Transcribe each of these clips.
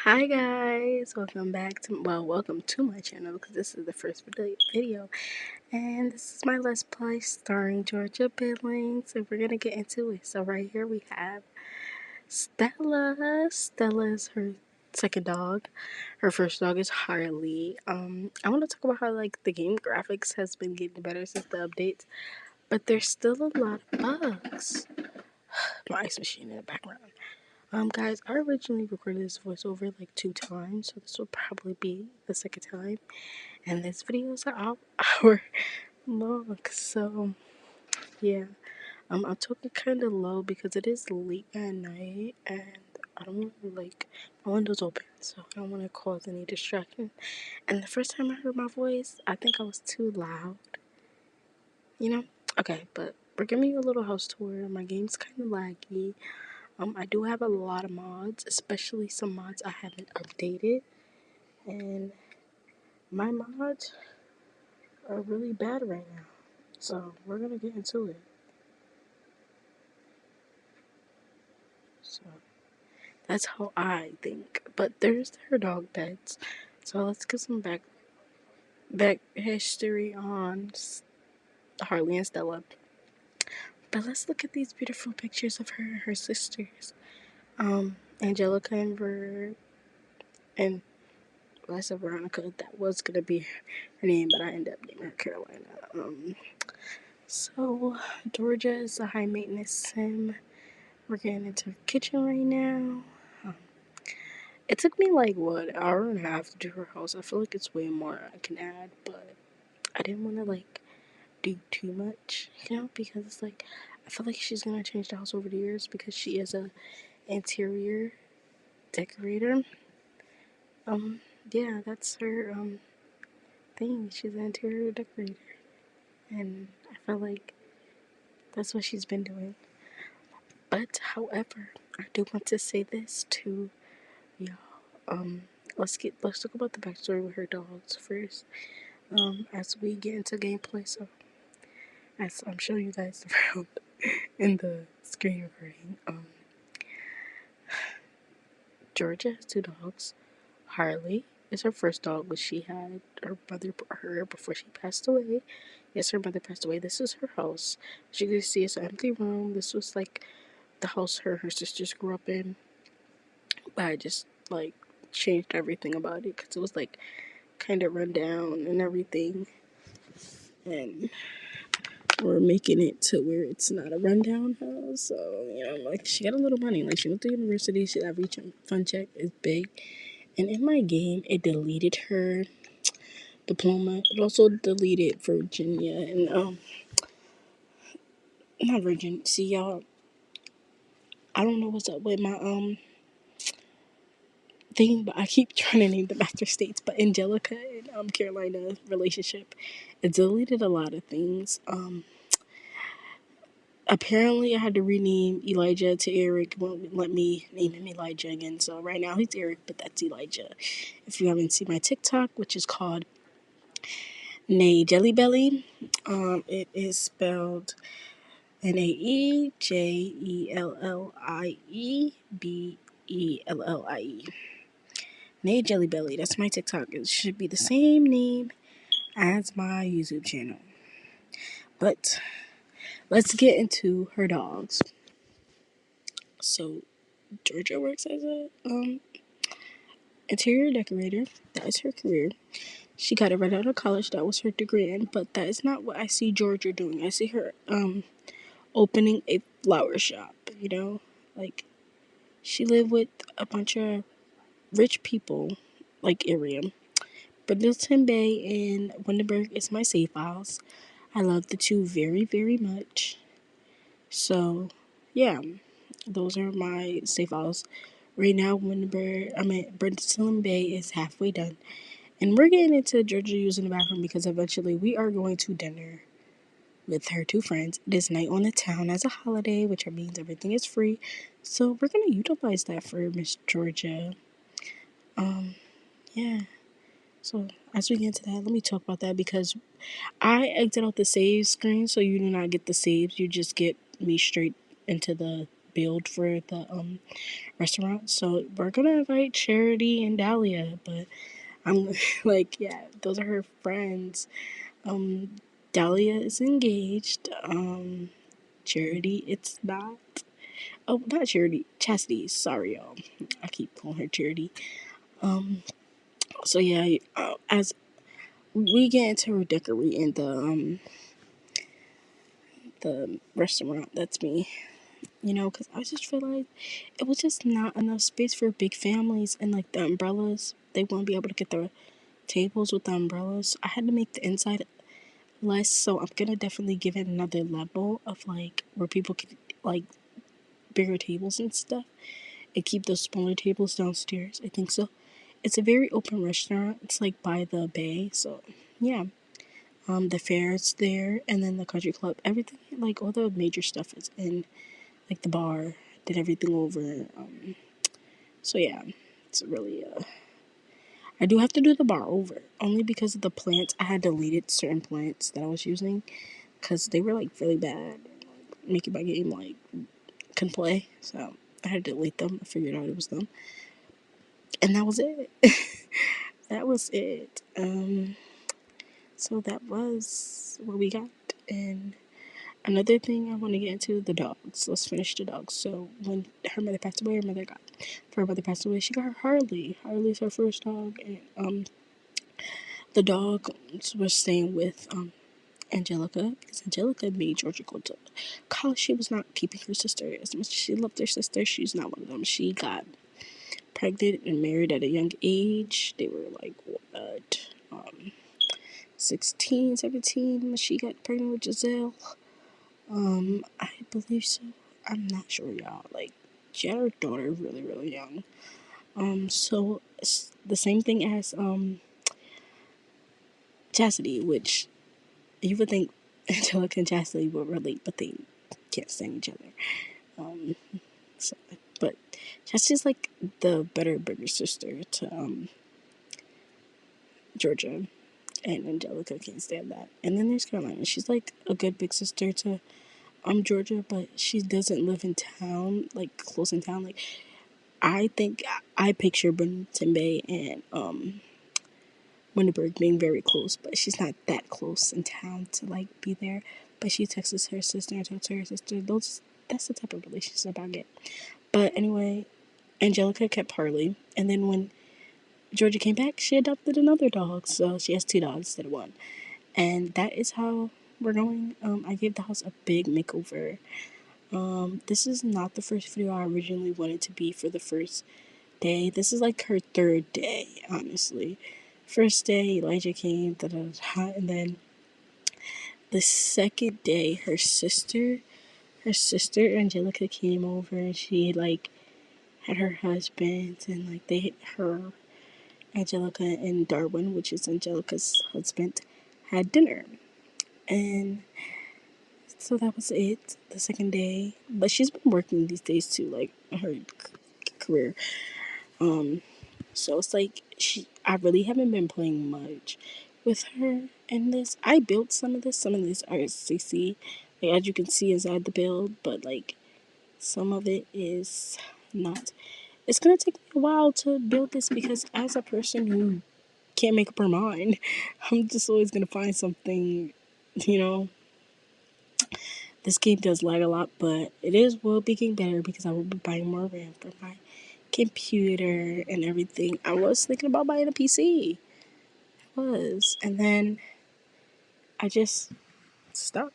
Hi guys, welcome to my channel because this is the first video, and this is my Let's Play starring Georgia Billings, and we're gonna get into it. So right here we have Stella. Stella is her second dog. Her first dog is Harley. I want to talk about how the game graphics has been getting better since the updates, but there's still a lot of bugs. My ice machine in the background. Guys, I originally recorded this voiceover 2 times, so this will probably be the second time. And this video is an hour long, so yeah. I'm talking kind of low because it is late at night, and I don't really my windows open, so I don't want to cause any distraction. And the first time I heard my voice, I think I was too loud, you know? Okay, but we're giving you a little house tour. My game's kind of laggy. I do have a lot of mods, especially some mods I haven't updated, and my mods are really bad right now. So we're gonna get into it. So that's how I think. But there's her dog beds. So let's get some back history on Harley and Stella. But let's look at these beautiful pictures of her and her sisters. Angelica and well, I said Veronica. That was gonna be her name, but I ended up naming her Carolina. So Georgia is a high maintenance sim. We're getting into the kitchen right now. It took me an hour and a half to do her house. I feel like it's way more I can add, but I didn't want to do too much, because it's I feel like she's gonna change the house over the years because she is a interior decorator. Yeah, that's her thing. She's an interior decorator, and I feel like that's what she's been doing. But however, I do want to say this to y'all. Let's talk about the backstory with her dogs first. As we get into gameplay, so as I'm showing you guys around in the screen recording, Georgia has 2 dogs. Harley is her first dog, which she had her mother her before she passed away. Yes, her mother passed away. This is her house. As you can see, it's an empty room. This was the house her sisters grew up in, but I just changed everything about it because it was kind of run down and everything, and we're making it to where it's not a rundown house. So she got a little money. She went to university. She that reach fund check is big, and in my game it deleted her diploma. It also deleted Virginia and not Virginia. See y'all, I don't know what's up with my thing, but I keep trying to name them after states. But Angelica and Carolina relationship, it deleted a lot of things. Apparently I had to rename Elijah to Eric. Won't let me name him Elijah again. So right now he's Eric, but that's Elijah. If you haven't seen my TikTok, which is called Nay Jelly Belly, it is spelled NAEJELLIEBELLIE. Nay Jelly Belly. That's my TikTok. It should be the same name as my YouTube channel. But let's get into her dogs. So Georgia works as a interior decorator. That is her career. She got it right out of college. That was her degree in. But that is not what I see Georgia doing. I see her opening a flower shop. Like she lived with a bunch of rich people, like Iriam. Brindleton Bay and Windenburg is my safe house. I love the two very, very much. So, yeah, those are my safe house. Right now, Brindleton Bay is halfway done. And we're getting into Georgia using the bathroom because eventually we are going to dinner with her 2 friends. It is night on the town as a holiday, which means everything is free. So we're going to utilize that for Miss Georgia. Yeah. So as we get into that, let me talk about that because I exited out the save screen, so you do not get the saves. You just get me straight into the build for the restaurant. So we're gonna invite Charity and Dahlia, but I'm like, yeah, those are her friends. Dahlia is engaged. Charity, it's not. Oh, not Charity. Chastity. Sorry, y'all. I keep calling her Charity. So yeah, as we get into decorating the restaurant, that's me. Because I just feel like it was just not enough space for big families and like the umbrellas. They won't be able to get the tables with the umbrellas. I had to make the inside less, so I'm gonna definitely give it another level of like where people could like bigger tables and stuff and keep those smaller tables downstairs. I think so. It's a very open restaurant. It's like by the bay, so yeah. The fair's there, and then the country club. Everything, like all the major stuff, is in. Like the bar, did everything over. So yeah, it's really. I do have to do the bar over only because of the plants. I had deleted certain plants that I was using because they were like really bad, making my game like couldn't play. So I had to delete them. I figured out it was them, and that was it. That was it. So that was what we got. And another thing I want to get into, the dogs. Let's finish the dogs. So when her mother passed away, her mother passed away, she got her Harley. Harley's her first dog, and the dog was staying with Angelica because Angelica made Georgia go to college. She was not keeping her sister as much as she loved her sister. She's not one of them. She got pregnant and married at a young age. They were like what, 16, 17 when she got pregnant with Giselle. I believe so. I'm not sure, y'all. Like, she had her daughter really, really young. So it's the same thing as Chastity, which you would think Angelica and Chastity would relate, but they can't stand each other. Um, so, but Chastity's like the better, bigger sister to Georgia, and Angelica can't stand that. And then there's Carolina. She's like a good big sister to Georgia, but she doesn't live in town, like close in town. Like I think I picture Burlington Bay and Winterberg being very close, but she's not that close in town to like be there. But she texts her sister and talks to her sister. That's the type of relationship I get. But anyway, Angelica kept Harley, and then when Georgia came back, she adopted another dog. So she has two dogs instead of one, and that is how we're going. I gave the house a big makeover. This is not the first video I originally wanted to be for the first day. This is like her third day, honestly. First day, Elijah came, da da da, and then the second day, her sister Angelica came over, and she like had her husband, and like her Angelica and Darwin, which is Angelica's husband, had dinner, and so that was it. The second day, but she's been working these days too, like her career. So it's like I really haven't been playing much with her in this. I built some of this. Some of this are CC, like as you can see inside the build, but like some of it is not. It's gonna take me a while to build this because as a person who can't make up her mind, I'm just always gonna find something. You know, this game does lag a lot, but will be getting better because I will be buying more RAM for my computer and everything. I was thinking about buying a PC. And then I just stopped.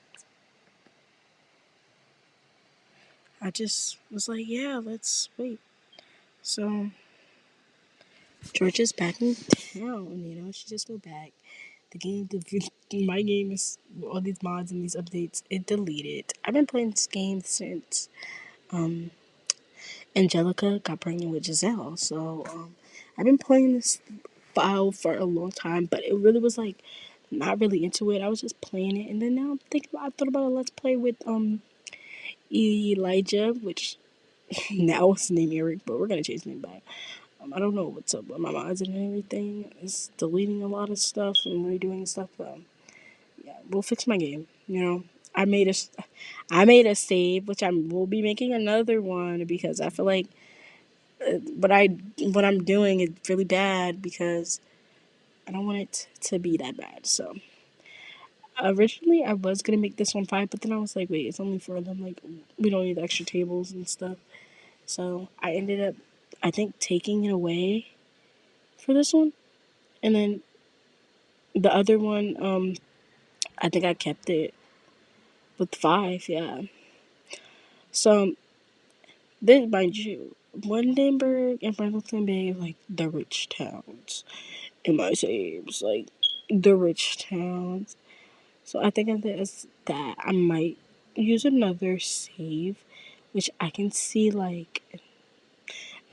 I just was like, yeah, let's wait. So Georgia's back in town. She just moved back. My game is all these mods and these updates. It deleted. I've been playing this game since Angelica got pregnant with Giselle. So I've been playing this file for a long time, but it really was like not really into it. I was just playing it, and then now I thought about a let's play with Elijah, which now it's named Eric, but we're gonna change the name back. I don't know what's up with my mods and everything. It's deleting a lot of stuff and redoing stuff. Yeah, we'll fix my game. I made a I made a save, which I will be making another one because I feel like what I'm doing is really bad because I don't want it to be that bad. So originally I was gonna make this one 5, but then I was like, wait, it's only 4 of them. Like we don't need the extra tables and stuff. So I ended up, I think, taking it away for this one, and then the other one, I think I kept it with 5. Yeah. So then, mind you, Lunenburg and Fredericksburg Bay, like the rich towns in my saves, like the rich towns. So I think of this that I might use another save, which I can see like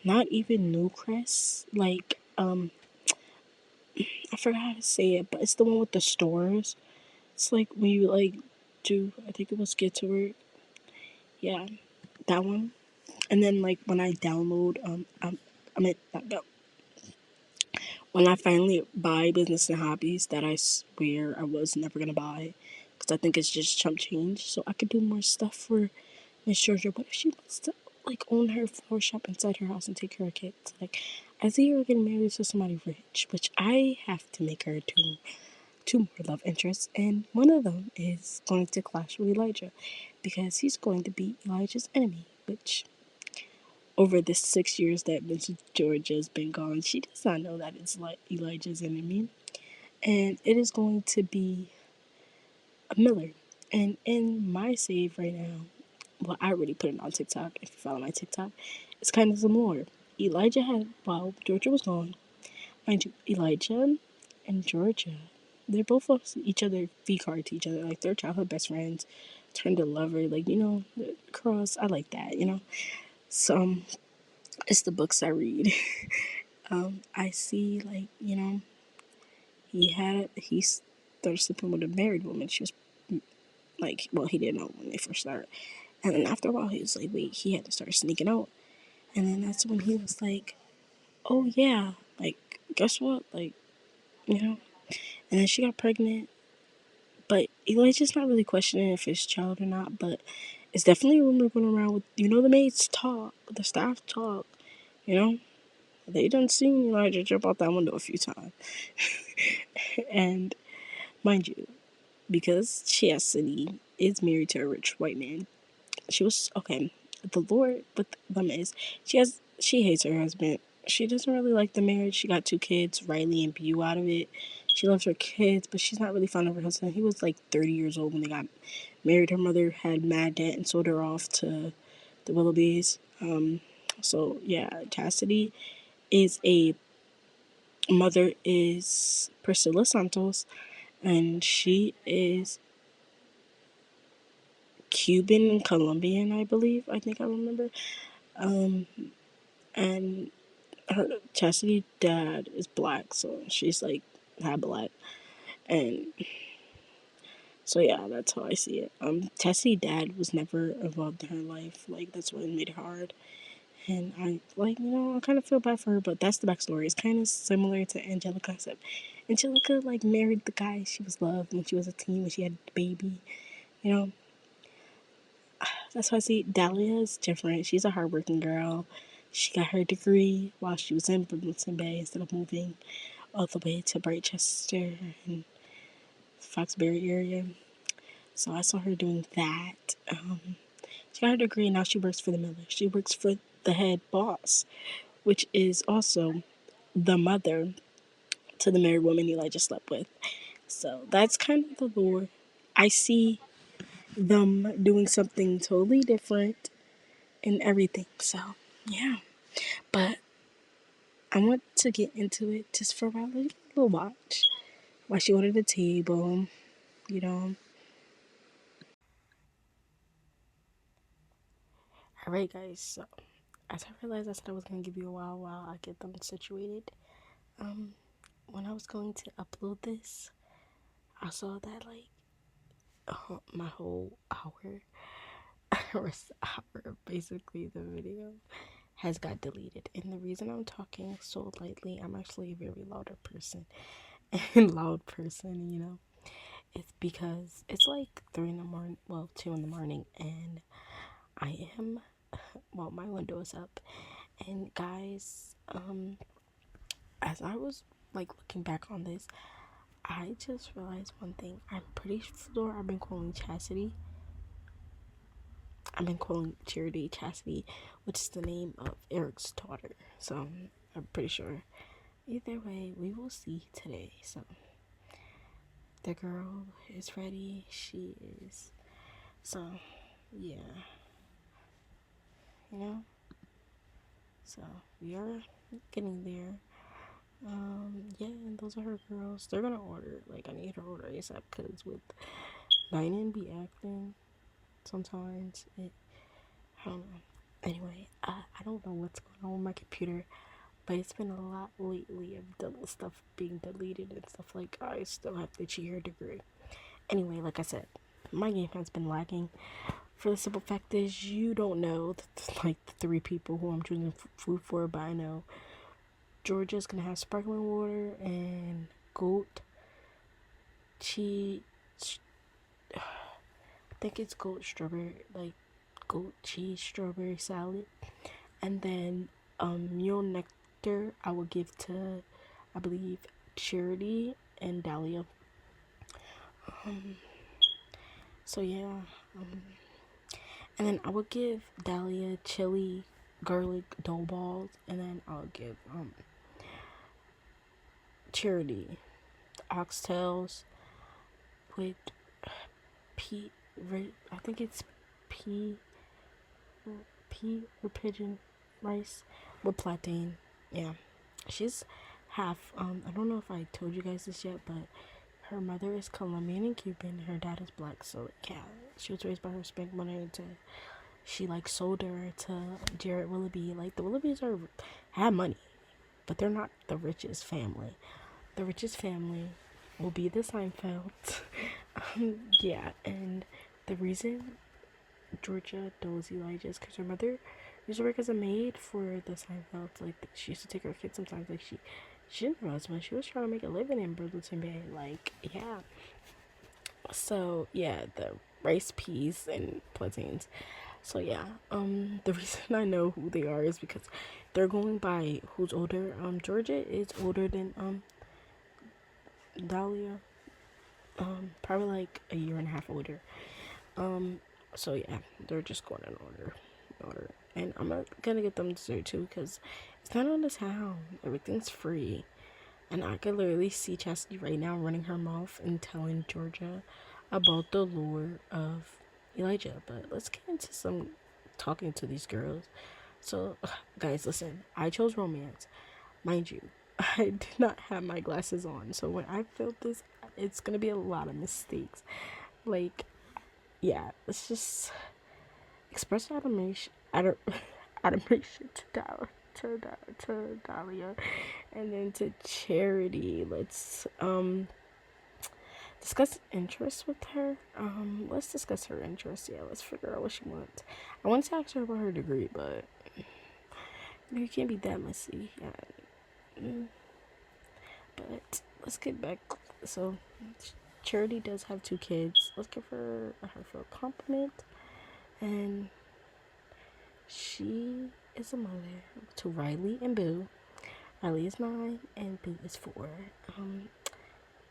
not even Newcrest, like I forgot how to say it, but it's the one with the stores. It's like when you like do, I think it was Get to Work. Yeah, that one. And then like when I download I mean not down, when I finally buy Business and Hobbies that I swear I was never gonna buy because I think it's just chump change, so I could do more stuff for Miss Georgia. What if she wants to like own her flower shop inside her house and take care of kids? Like I see her getting married to somebody rich, which I have to make her two more love interests, and one of them is going to clash with Elijah because he's going to be Elijah's enemy, which over the 6 years that Miss Georgia's been gone, she does not know that it's like Elijah's enemy. And it is going to be a Miller. And in my save right now, well, I already put it on TikTok. If you follow my TikTok, it's kind of similar. Elijah had, while Georgia was gone, mind you, Elijah and Georgia, they're both each other V card to each other. Like they're childhood best friends, turned to lover. Like, you know, cross. I like that, you know? So, it's the books I read. I see, like, you know, he started sleeping with a married woman. She was like, well, he didn't know when they first started. And then after a while, he was like, wait, he had to start sneaking out. And then that's when he was like, oh, yeah, like, guess what? Like, you know? And then she got pregnant. But Elijah's not really questioning if it's child or not, but it's definitely a rumor going around with, you know, the maids talk, the staff talk, you know? They done seen Elijah jump out that window a few times. And mind you, because Chastity is married to a rich white man, she was okay. The Lord with them is she hates her husband. She doesn't really like the marriage. She got 2 kids, Riley and Bew, out of it. She loves her kids, but she's not really fond of her husband. He was like 30 years old when they got married. Her mother had mad debt and sold her off to the Willoughbys. So yeah, Chastity is a mother is Priscilla Santos, and she is Cuban and Colombian, I believe. I think I remember. Um, and her Chastity dad is black, so she's like half black, and so yeah, that's how I see it. Chastity dad was never involved in her life. Like that's what made it hard. And I like, you know, I kind of feel bad for her, but that's the backstory. It's kind of similar to Angelica. Except Angelica like married the guy she was loved when she was a teen when she had a baby. You know, that's why I see Dahlia is different. She's a hardworking girl. She got her degree while she was in Brooklyn Bay instead of moving all the way to Brightchester and Foxbury area. So I saw her doing that. She got her degree and now she works for the Miller. She works for the head boss, which is also the mother to the married woman Elijah slept with. So that's kind of the lore. I see them doing something totally different and everything. So yeah. But I want to get into it just for a little watch. While she ordered the table, you know. Alright guys, so as I realized I said I was gonna give you a while I get them situated. Um when I was going to upload this, I saw that like my whole hour or hour basically the video has got deleted. And the reason I'm talking so lightly, I'm actually a very louder person and loud person, you know. it's because it's like 3 in the morning, well, 2 in the morning, and I am, well, my window is up. And guys, as I was like looking back on this, I just realized one thing. I'm pretty sure I've been calling Charity Chastity, which is the name of Eric's daughter. So I'm pretty sure. Either way, we will see today. So the girl is ready. She is. So yeah, you know. So we are getting there. Yeah, and those are her girls. They're gonna order. Like, I need her to order ASAP because with Biden be acting sometimes, I don't know. Anyway, I don't know what's going on with my computer, but it's been a lot lately of stuff being deleted and stuff. Like, I still have the cheer degree. Anyway, like I said, my game has been lagging. For the simple fact is, you don't know like the 3 people who I'm choosing food for, but I know Georgia's gonna have sparkling water and goat cheese. I think it's goat strawberry, like goat cheese strawberry salad, and then mule nectar I will give to, I believe, Charity and Dahlia. So yeah, and then I would give Dahlia chili garlic dough balls, and then I'll give Charity oxtails with I think it's pea or pigeon rice with plantain. Yeah, she's half. I don't know if I told you guys this yet, but her mother is Colombian and Cuban. Her dad is black, so yeah, she was raised by her Hispanic mother. She like sold her to Jared Willoughby. Like, the Willoughbys have money, but they're not the richest family. The richest family will be the Seinfelds. Yeah, and the reason Georgia knows Elijah is because her mother used to work as a maid for the Seinfelds. Like, she used to take her kids sometimes. Like, she didn't realize when she was trying to make a living in Burlington Bay. Like, yeah. So yeah, the rice, peas, and plantains. So yeah, the reason I know who they are is because they're going by who's older. Georgia is older than Dahlia. Probably like a year and a half older. So yeah, they're just going in order. And I'm gonna get them dessert too because it's not on the town. Everything's free. And I can literally see Chastity right now running her mouth and telling Georgia about the lore of Elijah. But let's get into some talking to these girls. So, guys, listen. I chose romance. Mind you, I did not have my glasses on. So when I felt this, it's going to be a lot of mistakes. Like, yeah, let's just express admiration to Dahlia, and then to Charity. Let's discuss interests with her. Let's discuss her interests. Yeah, let's figure out what she wants. I want to ask her about her degree, but you can't be that messy. Yeah. But let's get back. So Charity does have 2 kids. Let's give her for a compliment. And she is a mother to Riley and Boo. Riley is 9 and Boo is 4.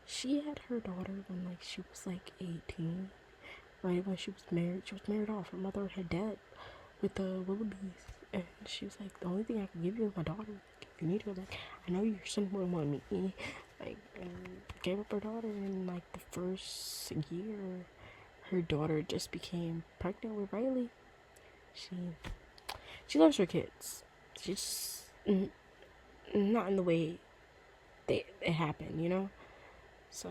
She had her daughter when she was 18. Right when she was married. She was married off. Her mother had dead with the Willoughbys. And she was like, the only thing I can give you is my daughter. If you need her, I know your son wouldn't want to meet me. And gave up her daughter in the first year. Her daughter just became pregnant with Riley. She loves her kids. She's not in the way it happened, you know? So,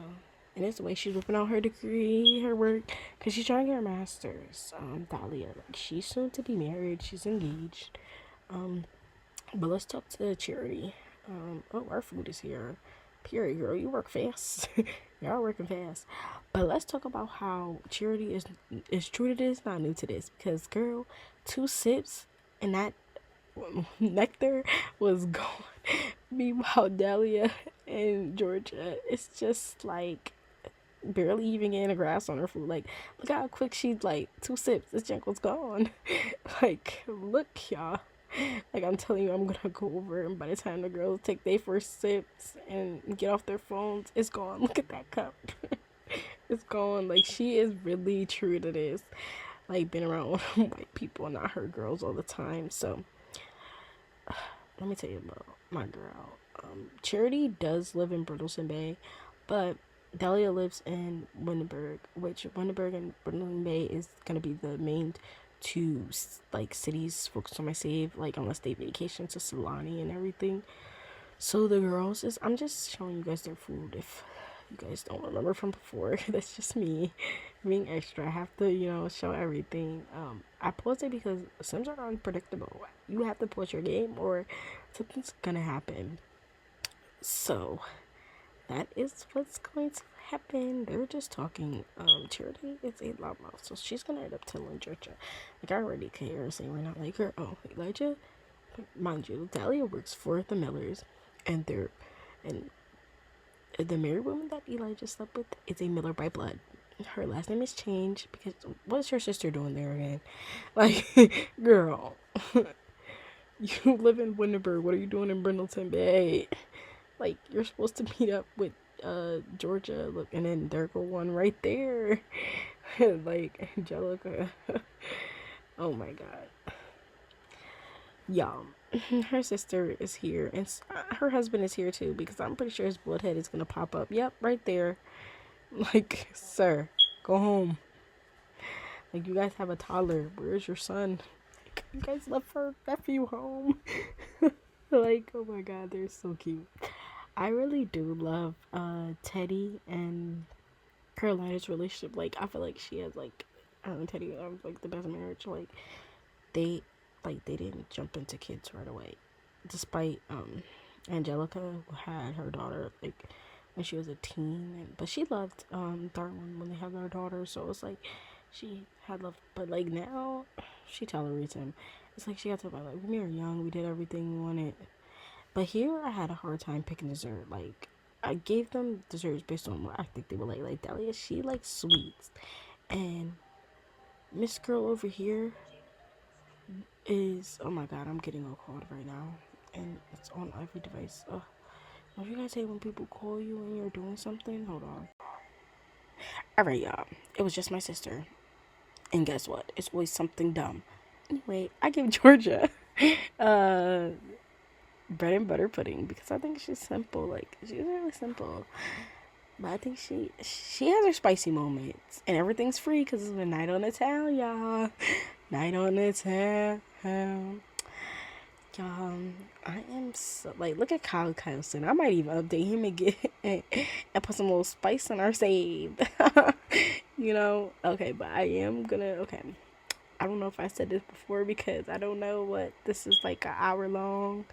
and it's the way she's whipping out her degree, her work, because she's trying to get her master's. Dahlia, she's soon to be married. She's engaged. But let's talk to Charity. Our food is here. Period, girl. You work fast. Y'all working fast. But let's talk about how Charity is true to this, not new to this. Because, girl, 2 sips and that nectar was gone. Meanwhile, Dahlia and Georgia, it's just barely even getting the grass on her food. Like, look how quick she's like 2 sips. This junk was gone. Like, look, y'all. Like, I'm telling you, I'm gonna go over, and by the time the girls take their first sips and get off their phones, it's gone. Look at that cup. It's gone. Like, she is really true to this. Like, been around white people, not her girls all the time. So, let me tell you about my girl. Charity does live in Brindleton Bay, but Dahlia lives in Windenburg, which Windenburg and Brindleton Bay is gonna be the main two like cities focused on my save, like unless they vacation to Solani and everything. So the girls is I'm just showing you guys their food if you guys don't remember from before. That's just me being extra. I have to, show everything. I pause it because Sims are unpredictable. You have to pause your game or something's gonna happen. So that is what's going to happen. They're just talking. Charity is a loudmouth, so she's gonna end up telling Georgia. Like, I already care, saying we're not like her. Oh, Elijah, mind you, Dahlia works for the Millers, and the married woman that Elijah slept with is a Miller by blood. Her last name is changed because what's your sister doing there again? Like, girl, you live in Windenburg. What are you doing in Brindleton Bay? Like, you're supposed to meet up with Georgia. Look, and then there go one right there. Like, Angelica. Oh my god. Y'all, her sister is here, and her husband is here too, because I'm pretty sure his bloodhead is gonna pop up. Yep, right there. Like, sir, go home. Like, you guys have a toddler. Where's your son? Like, you guys left her nephew home. Like, oh my god, they're so cute. I really do love Teddy and Carolina's relationship. Like, I feel like she has like her and Teddy are like the best marriage. Like, they didn't jump into kids right away, despite Angelica had her daughter like when she was a teen, but she loved Darwin when they had their daughter. So it's like she had love, but like now she tolerates him. It's like she got to about like when we were young, we did everything we wanted. But here I had a hard time picking dessert. Like, I gave them desserts based on what I think they would like. Like, Dahlia, she likes sweets. And Miss Girl over here is, oh my god, I'm getting all called right now. And it's on every device. What do you guys say when people call you and you're doing something? Hold on. Alright, y'all. It was just my sister. And guess what? It's always something dumb. Anyway, I give Georgia bread and butter pudding because I think she's simple. Like, she's really simple, but I think she has her spicy moments, and everything's free because it's a night on the town, y'all. Night on the town, y'all. I am so like, look at Kyle Kyleson. I might even update him again and put some little spice in our save. Okay, but I am gonna. Okay, I don't know if I said this before because I don't know what this is, like an hour long,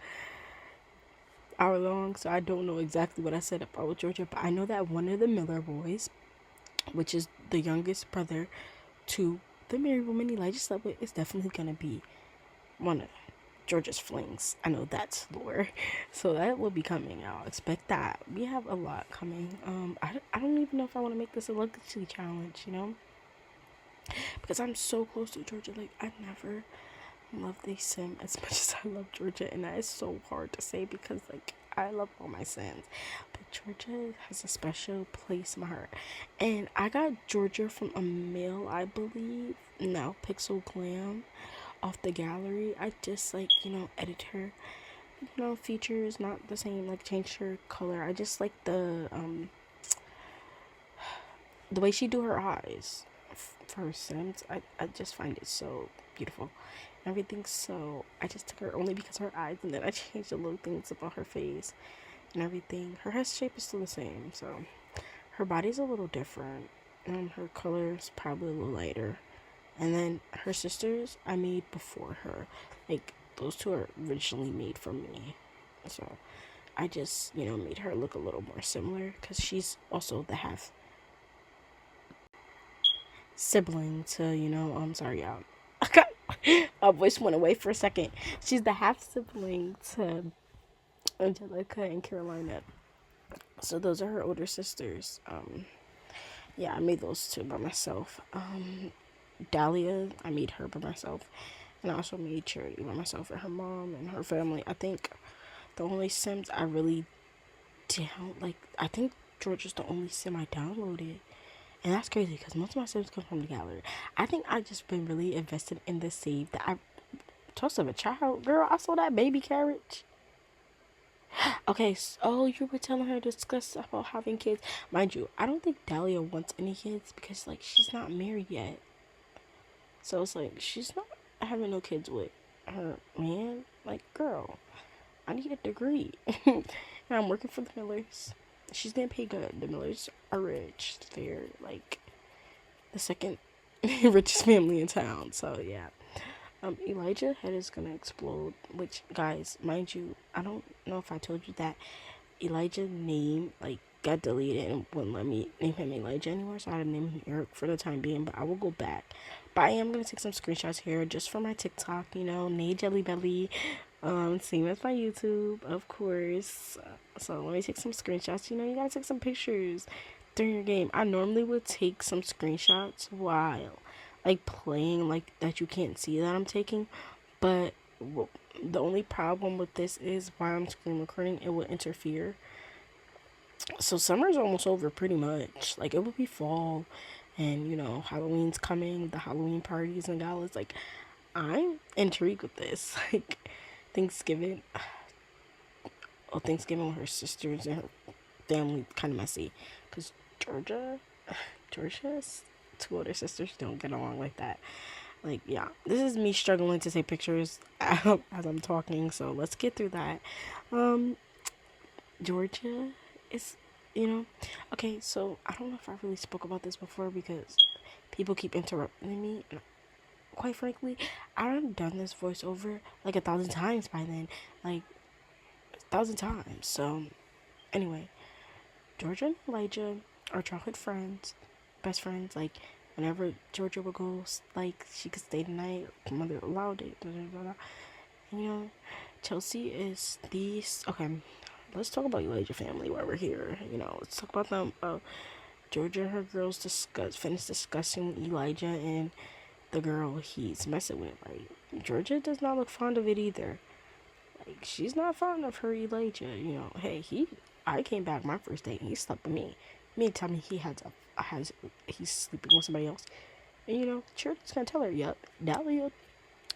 so I don't know exactly what I said about Georgia, but I know that one of the Miller boys, which is the youngest brother to the married woman Elijah slept with, is definitely gonna be one of Georgia's flings. I know that's lore, so that will be coming out. Expect that. We have a lot coming. I don't even know if I want to make this a legacy challenge, because I'm so close to Georgia. Like, I never love the sim as much as I love Georgia, and that is so hard to say because like I love all my sims, but Georgia has a special place in my heart. And I got Georgia from a male, I believe, now Pixel Glam, off the gallery. I just like edit her features, not the same, like changed her color. I just like the way she do her eyes for her sims. I just find it so beautiful. Everything, so I just took her only because of her eyes, and then I changed the little things about her face and everything. Her head shape is still the same, so her body's a little different, and her color is probably a little lighter. And then her sisters I made before her. Like, those two are originally made for me, so I just made her look a little more similar because she's also the half sibling to I'm sorry, y'all. My voice went away for a second. She's the half sibling to Angelica and Carolina. So those are her older sisters. Yeah, I made those two by myself. Dahlia, I made her by myself. And I also made Charity by myself and her mom and her family. I think the only Sims I really I think George is the only Sim I downloaded. And that's crazy because most of my Sims come from the gallery. I think I just been really invested in this save that I tossed of a child. Girl, I saw that baby carriage. Okay, so you were telling her to discuss about having kids. Mind you, I don't think Dahlia wants any kids because, like, she's not married yet. So it's like, she's not having no kids with her man. Like, girl, I need a degree. And I'm working for the Millers. She's getting paid good. The Millers are rich. They're, like, the second richest family in town. So, yeah. Elijah head is gonna explode, which, guys, mind you, I don't know if I told you that Elijah's name, like, got deleted and wouldn't let me name him Elijah anymore, so I had to name him Eric for the time being, but I will go back. But I am gonna take some screenshots here just for my TikTok, you know, Nay Jelly Belly, same as my YouTube, of course. So let me take some screenshots. You know, you gotta take some pictures during your game. I normally would take some screenshots while like playing, like that you can't see that I'm taking, but the only problem with this is while I'm screen recording, it will interfere. So summer's almost over pretty much. Like it will be fall, and you know Halloween's coming, the Halloween parties and galas. Like I'm intrigued with this. Like Thanksgiving, Thanksgiving with her sisters and her family kind of messy, cause Georgia's two older sisters don't get along like that. Like, yeah, this is me struggling to take pictures as I'm talking, so let's get through that. Georgia is, you know, okay, so I don't know if I really spoke about this before because people keep interrupting me, and quite frankly, I've done this voiceover like 1,000 times by then, like 1,000 times. So, anyway, Georgia and Elijah are childhood friends, best friends. Like, whenever Georgia would go, like, she could stay the night, mother allowed it, you know, Chelsea is these. Okay, let's talk about Elijah family while we're here. You know, let's talk about them. Georgia and her girls finished discussing with Elijah and the girl he's messing with. Like, Georgia does not look fond of it either. Like, she's not fond of her Elijah. You know, hey, I came back my first date and he slept with me. Me tell me he's sleeping with somebody else. And you know, Charity's gonna tell her, yep, Dahlia,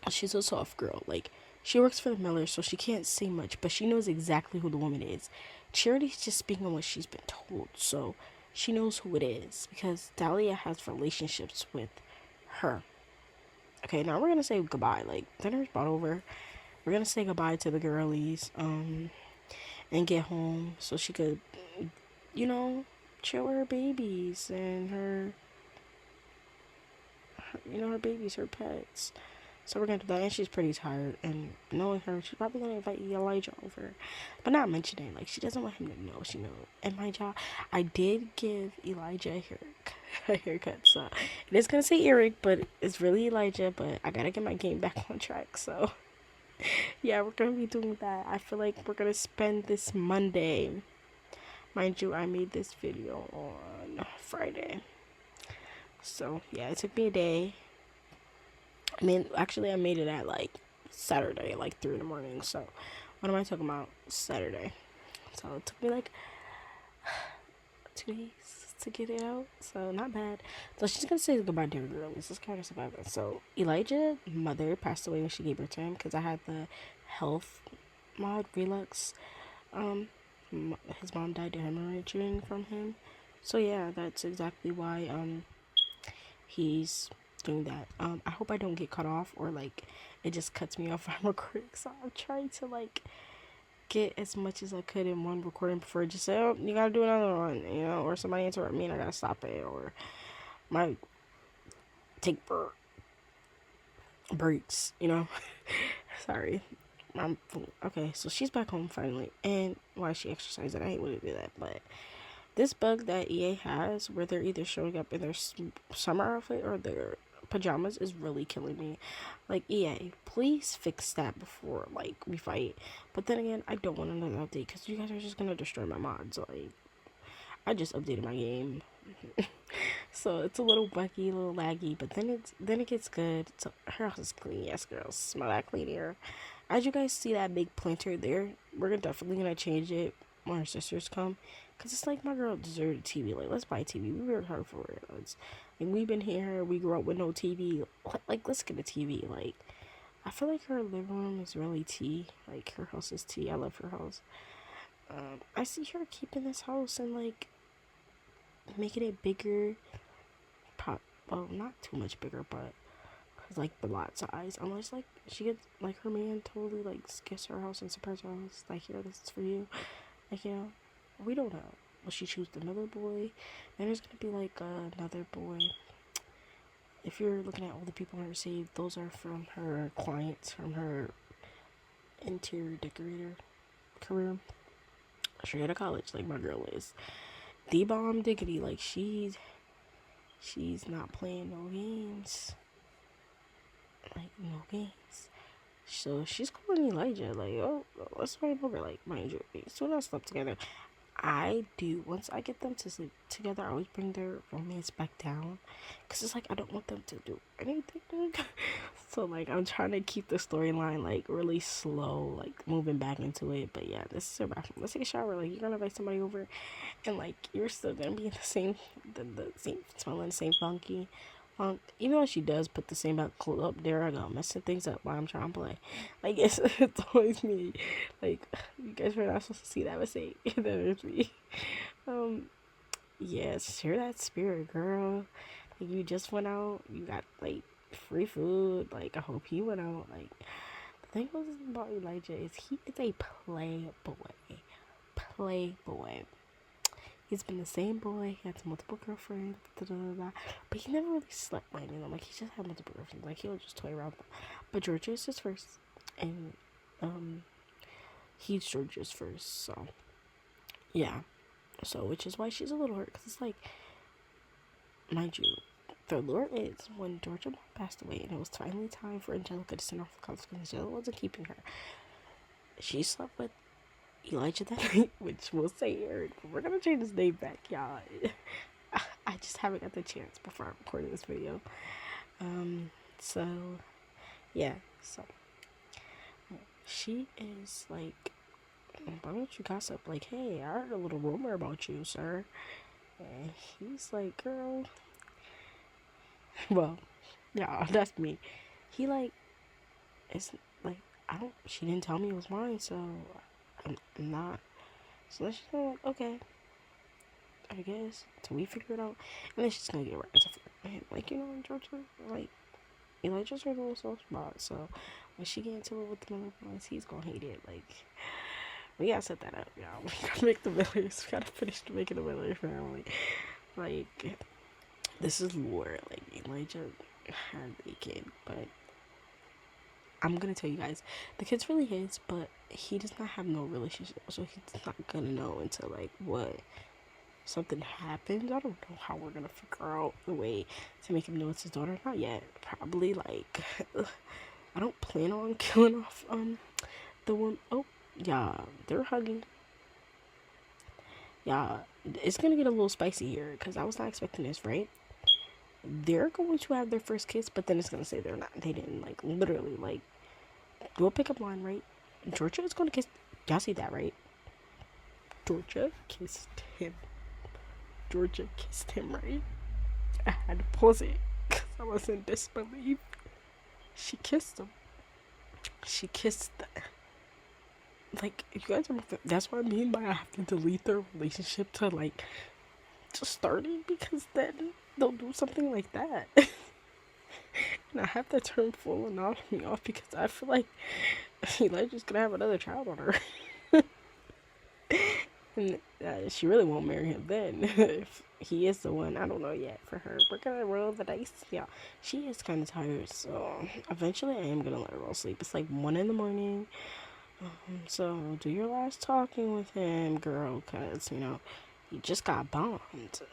she's a soft girl. Like, she works for the Millers, so she can't say much, but she knows exactly who the woman is. Charity's just speaking on what she's been told, so she knows who it is because Dahlia has relationships with her. Okay, now we're gonna say goodbye. Like, dinner's brought over. We're gonna say goodbye to the girlies, and get home so she could, you know, chill with her babies and her babies, her pets. So we're gonna do that, and she's pretty tired. And knowing her, she's probably gonna invite Elijah over, but not mentioning like she doesn't want him to know she knows. And my job, I did give Elijah a haircut, so it is gonna say Eric, but it's really Elijah. But I gotta get my game back on track, so yeah, we're gonna be doing that. I feel like we're gonna spend this Monday. Mind you, I made this video on Friday, so yeah, it took me a day. I mean, actually, I made it at like Saturday, like 3 in the morning. So, what am I talking about? Saturday. So, it took me like 2 days to get it out. So, not bad. So, she's gonna say goodbye to her girl. This is kind of survivor. So, Elijah's mother passed away when she gave birth to him because I had the health mod Relux. His mom died of hemorrhaging from him. So, yeah, that's exactly why he's doing that. I hope I don't get cut off or like it just cuts me off when I'm recording. So I'm trying to like get as much as I could in one recording before I just say, oh, you gotta do another one, you know, or somebody interrupt me and I gotta stop it, or my take breaks, you know. Sorry. Okay, so she's back home finally, and while she exercises, I hate when they do that, but this bug that EA has, where they're either showing up in their summer outfit or their pajamas, is really killing me. Like, EA, please fix that before like we fight. But then again, I don't want another update because you guys are just gonna destroy my mods. Like, I just updated my game. So it's a little bucky, a little laggy, but then it gets good. So her house is clean. Yes, girls, smell that clean air. As you guys see that big planter there, we're definitely gonna change it when our sisters come, cause it's like my girl deserved a TV. Like, let's buy a TV. We worked hard for it. Like, we've been here. We grew up with no TV. Like, let's get a TV. Like, I feel like her living room is really tea. Like, her house is tea. I love her house. I see her keeping this house and like making it bigger. Well, not too much bigger, but cause like the lot size. Unless like she gets like her man totally like gets her house and surprise her house. Like, here, this is for you. Like, we don't know. Will she choose another boy? Then there's gonna be like another boy. If you're looking at all the people in her save, those are from her clients, from her interior decorator career. Straight out of college, like my girl is. The bomb diggity, like she's not playing no games. Like, no games. So she's calling Elijah, like, oh, let's fight over. Like, mind you, as soon as I slept together, once I get them to sleep together, I always bring their romance back down, because it's like I don't want them to do anything. So like I'm trying to keep the storyline like really slow, like moving back into it. But yeah, this is her bathroom. Let's take a shower. Like, you're gonna invite somebody over, and like you're still gonna be in the same smelling the same funky even though she does put the same clothes up, there I go messing things up while I'm trying to play. Like, it's always me. Like, you guys were not supposed to see that mistake. That is me. Yeah, share that spirit, girl. Like, you just went out, you got like free food. Like, I hope he went out. Like, the thing was about Elijah is he is a playboy. He's been the same boy. He had multiple girlfriends, but he never really slept with any of them. Like, he just had multiple girlfriends. Like, he'll just toy around with them. But Georgia is his first, and he's Georgia's first. So yeah, so which is why she's a little hurt, because it's like, mind you, the lure is when Georgia passed away, and it was finally time for Angelica to send off the cops because Angelica wasn't keeping her. She slept with Elijah that night, which we'll say Eric, but we're gonna change his name back, y'all. I just haven't got the chance before I recorded this video. So yeah, so she is like, why don't you gossip? Like, hey, I heard a little rumor about you, sir. And he's like, girl, well, yeah, that's me. He like, it's like, she didn't tell me it was mine, so I'm not. So let's just go, like, okay, I guess, till we figure it out. And then she's gonna get right to him. Like, Georgia, like, Elijah's her little soft spot, so when she get into it with the Miller boys, he's gonna hate it. Like, we gotta set that up, y'all. We gotta make the Millers. We gotta finish making the Miller family. Like, this is lore. Like, Elijah had a kid, but I'm gonna tell you guys, the kid's really his, but he does not have no relationship, so he's not gonna know until like what something happens. I don't know how we're gonna figure out the way to make him know it's his daughter. Not yet. Probably like I don't plan on killing off the one. Oh yeah, they're hugging. Yeah, it's gonna get a little spicy here because I was not expecting this, right? They're going to have their first kiss, but then it's gonna say they're not. They didn't, like, literally, like, do a pickup line, right? Georgia is gonna kiss. Y'all see that, right? Georgia kissed him. Georgia kissed him, right? I had to pause it because I was in disbelief. She kissed him. She kissed like, you guys are, that's what I mean by I have to delete their relationship to like just starting, because then they'll do something like that. And I have to turn full anatomy off because I feel like Elijah's gonna have another child on her. And she really won't marry him then. If he is the one, I don't know yet for her. We're gonna roll the dice. Yeah, she is kind of tired, so eventually I am gonna let her go sleep. It's like 1 in the morning. So do your last talking with him, girl, because you just got bombed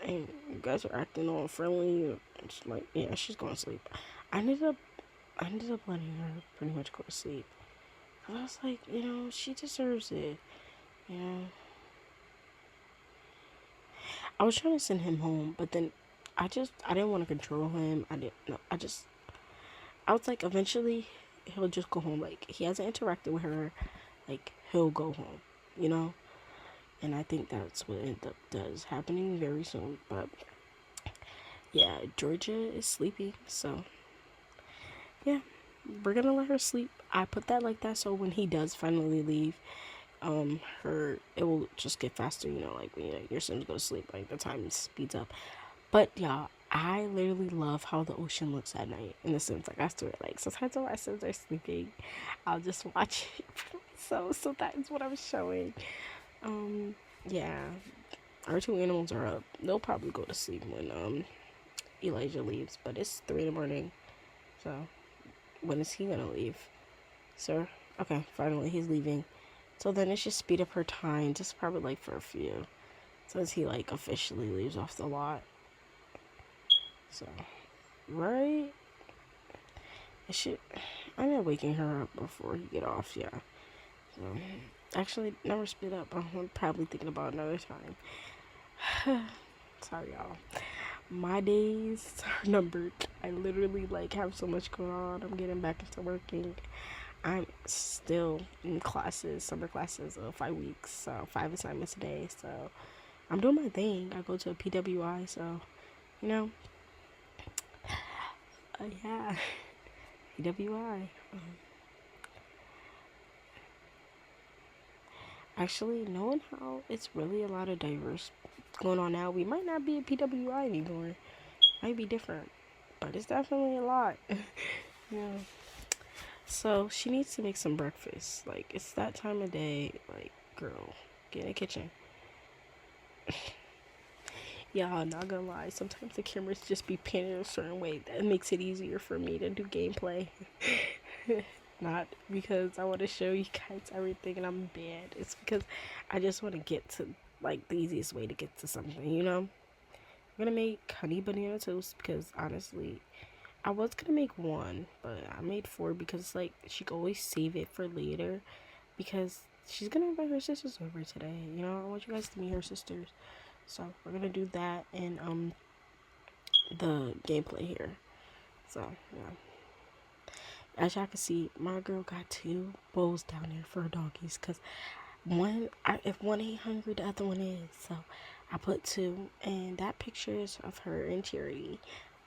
and you guys are acting all friendly. It's like, yeah, she's going to sleep. I ended up letting her pretty much go to sleep. I was like, she deserves it. I was trying to send him home, but then I didn't want to control him. I didn't know. I was like, eventually he'll just go home. Like, he hasn't interacted with her. Like, he'll go home, you know? And I think that's what end up does happening very soon. But yeah, Georgia is sleeping, so yeah, we're gonna let her sleep. I put that like that so when he does finally leave, her it will just get faster. You know, like when your Sims go to sleep, like the time speeds up. But yeah, I literally love how the ocean looks at night in The Sims. Like I swear, like sometimes when my Sims are sleeping, I'll just watch it for myself. So that is what I'm showing. Yeah, our two animals are up. They'll probably go to sleep when Elijah leaves, but it's 3 in the morning. So when is he gonna leave, sir? Okay, finally he's leaving. So then it should speed up her time, just probably like for a few, since he like officially leaves off the lot. So right, it should. I'm not waking her up before he get off. Yeah. So actually, never speed up. I'm probably thinking about another time. Sorry, y'all. My days are numbered. I literally like have so much going on. I'm getting back into working. I'm still in classes, summer classes of 5 weeks, so 5 assignments a day. So I'm doing my thing. I go to a PWI, so you know, yeah, PWI. Actually, knowing how it's really a lot of diverse going on now, we might not be a PWI anymore. Might be different, but it's definitely a lot. Yeah. So she needs to make some breakfast. Like it's that time of day. Like, girl, get in the kitchen. Y'all, not gonna lie. Sometimes the cameras just be panning a certain way that makes it easier for me to do gameplay. Not because I want to show you guys everything and I'm bad. It's because I just want to get to like the easiest way to get to something. You know, I'm gonna make honey banana toast because honestly, I was gonna make one, but I made four because like she could always save it for later because she's gonna invite her sisters over today. You know, I want you guys to meet her sisters. So we're gonna do that in the gameplay here. So yeah. As y'all can see, my girl got two bowls down there for her doggies because if one ain't hungry, the other one is. So I put two, and that picture is of her and Charity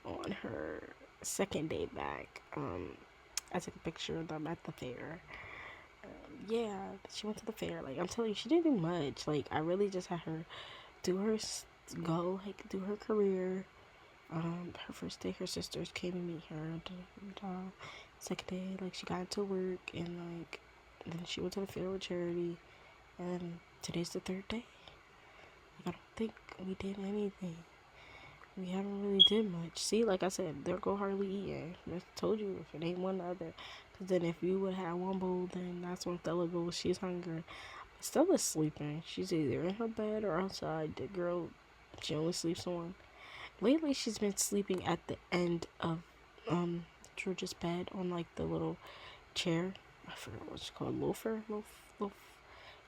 on her second day back. I took a picture of them at the fair. Yeah, she went to the fair. Like I'm telling you, she didn't do much. Like I really just had her do her do her career. Her first day, her sisters came to meet her. Second day, like she got into work, and like then she went to the fair with Charity, and today's the third day. Like I don't think we did anything. We haven't really did much. See, like I said, there go hardly eating. I told you if it ain't one or the other. Cause then if you would have one bowl, then that's when Stella goes. She's hungry. Stella's sleeping. She's either in her bed or outside. The girl, she only sleeps on. Lately, she's been sleeping at the end of George's bed on like the little chair. I forgot what it's called. Loaf.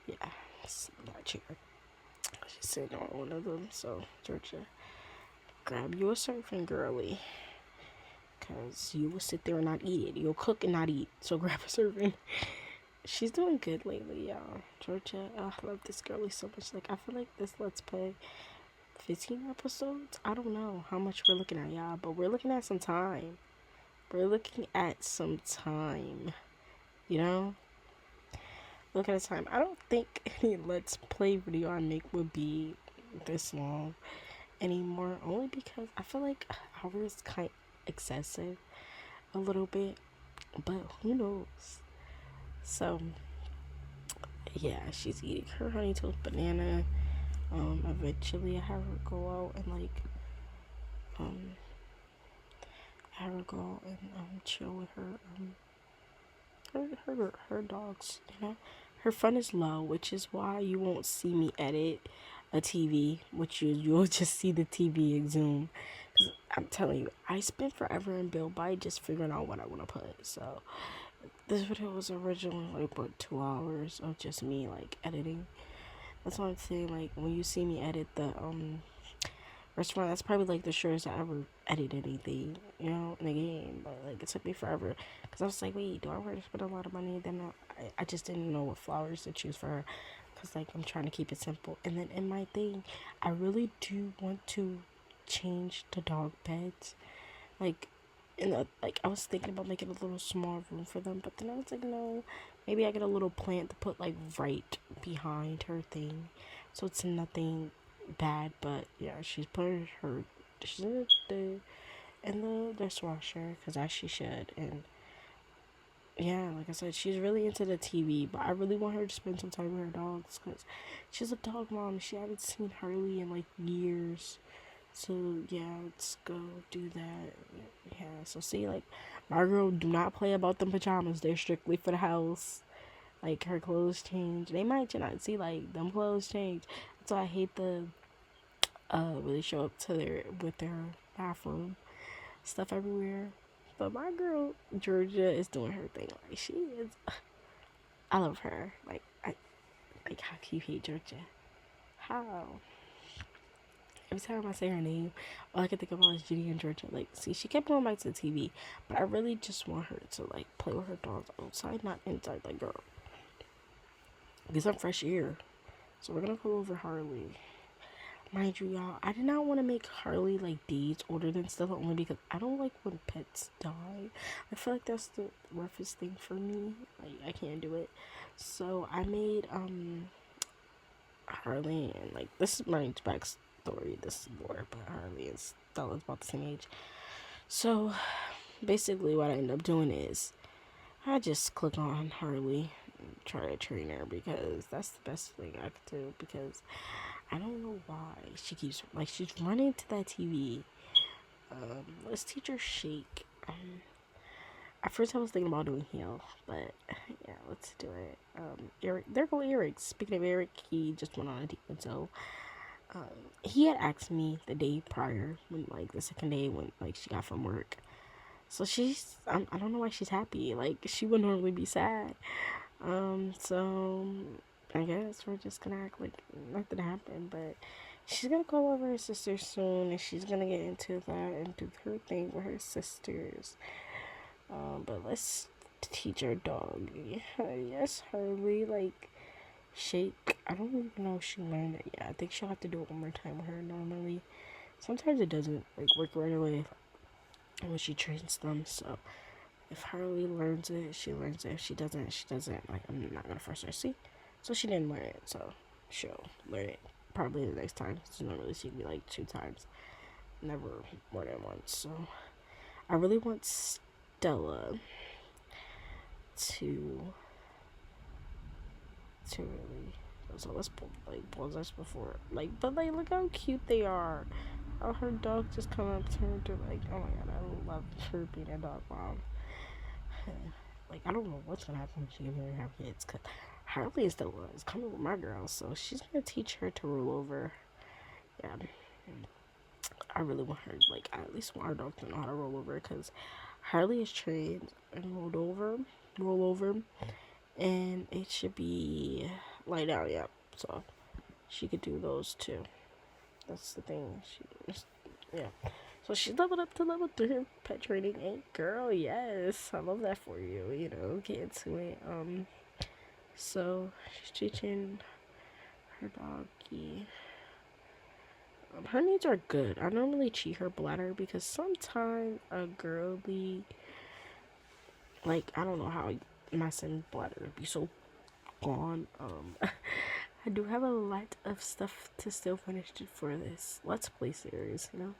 Yeah, it's that chair. She's sitting on one of them. So Georgia, grab you a serving, girly, cause you will sit there and not eat it. You'll cook and not eat. So grab a serving. She's doing good lately, y'all. Georgia, I love this girly so much. Like I feel like this Let's Play 15 episodes. I don't know how much we're looking at, y'all, but we're looking at some time. We're looking at some time. You know? Look at the time. I don't think any Let's Play video I make would be this long anymore. Only because I feel like hours kind of excessive a little bit. But who knows? So, yeah, she's eating her honey toast banana. Eventually I have her go out and like, have her go and chill with her dogs. You know, her fun is low, which is why you won't see me edit a TV, which you'll just see the TV exhume. Cause I'm telling you, I spent forever in Build by just figuring out what I want to put. So this video was originally like what 2 hours of just me like editing. That's what I'm saying. Like when you see me edit the restaurant. That's probably like the shortest I ever edited anything, you know, in a game. But like it took me forever because I was like, wait, do I really spend a lot of money? Then I just didn't know what flowers to choose for her because like I'm trying to keep it simple. And then in my thing, I really do want to change the dog beds, like. Like I was thinking about making a little small room for them, but then I was like, no, maybe I get a little plant to put like right behind her thing, so it's nothing bad. But yeah, she's putting her she's in the dishwasher because as she should. And yeah, like I said, she's really into the TV, but I really want her to spend some time with her dogs because she's a dog mom. She haven't seen Harley in like years. So yeah, let's go do that. Yeah, so see, like my girl do not play about them pajamas. They're strictly for the house. Like her clothes change. They might not see like them clothes change. So I hate the really show up to their with their bathroom stuff everywhere. But my girl Georgia is doing her thing. Like she is. I love her. Like how can you hate Georgia? How? Every time I say her name, all I can think about is Judy and Georgia. Like, see, she kept going back to the TV, but I really just want her to like play with her dogs outside, not inside. Like, girl, get some fresh air. So we're gonna go over Harley. Mind you, y'all, I did not want to make Harley like days older than Stella only because I don't like when pets die. I feel like that's the roughest thing for me. Like, I can't do it. So I made Harley, and like this is my backstory. This is more, but Harley and Stella's about the same age. So basically, what I end up doing is I just click on Harley and try to train her because that's the best thing I could do. Because I don't know why she keeps like she's running to that TV. Let's teach her shake. At first I was thinking about doing heel, but yeah, let's do it. Eric, there go Eric. Speaking of Eric, he just went on a date, so he had asked me the day prior, when like the second day when like she got from work. So I don't know why she's happy. Like she would normally be sad. So I guess we're just gonna act like nothing happened, but she's gonna call over her sister soon, and she's gonna get into that and do her thing with her sisters. But let's teach our dog. Yes, Harley, like, shake. I don't even know if she learned it yet. I think she'll have to do it one more time with her normally. Sometimes it doesn't, like, work right away when she trains them. So, if Harley learns it, she learns it. If she doesn't, she doesn't. Like, I'm not gonna force her. See? So, she didn't learn it. So, she'll learn it probably the next time. She normally see me, like, 2 times. Never more than once. So, I really want Stella to really, so let's pause this before, like, but like look how cute they are. Oh, her dog just come up to her to like, oh my god, I love her being a dog mom. Like, I don't know what's gonna happen when she gets married and have kids, cause Harley is coming with my girl, so she's gonna teach her to roll over. Yeah, I really want her, like, I at least want our dog to know how to roll over, because Harley is trained and roll over, and it should be lie down, yeah. So she could do those too. That's the thing. Yeah. So she leveled up to level 3 in pet training. And girl, yes, I love that for you. You know, get into it. So she's teaching her doggy. Her needs are good. I normally cheat her bladder because sometimes a girly, like, I don't know how my son's bladder would be so gone. I do have a lot of stuff to still finish for this Let's Play series, you know.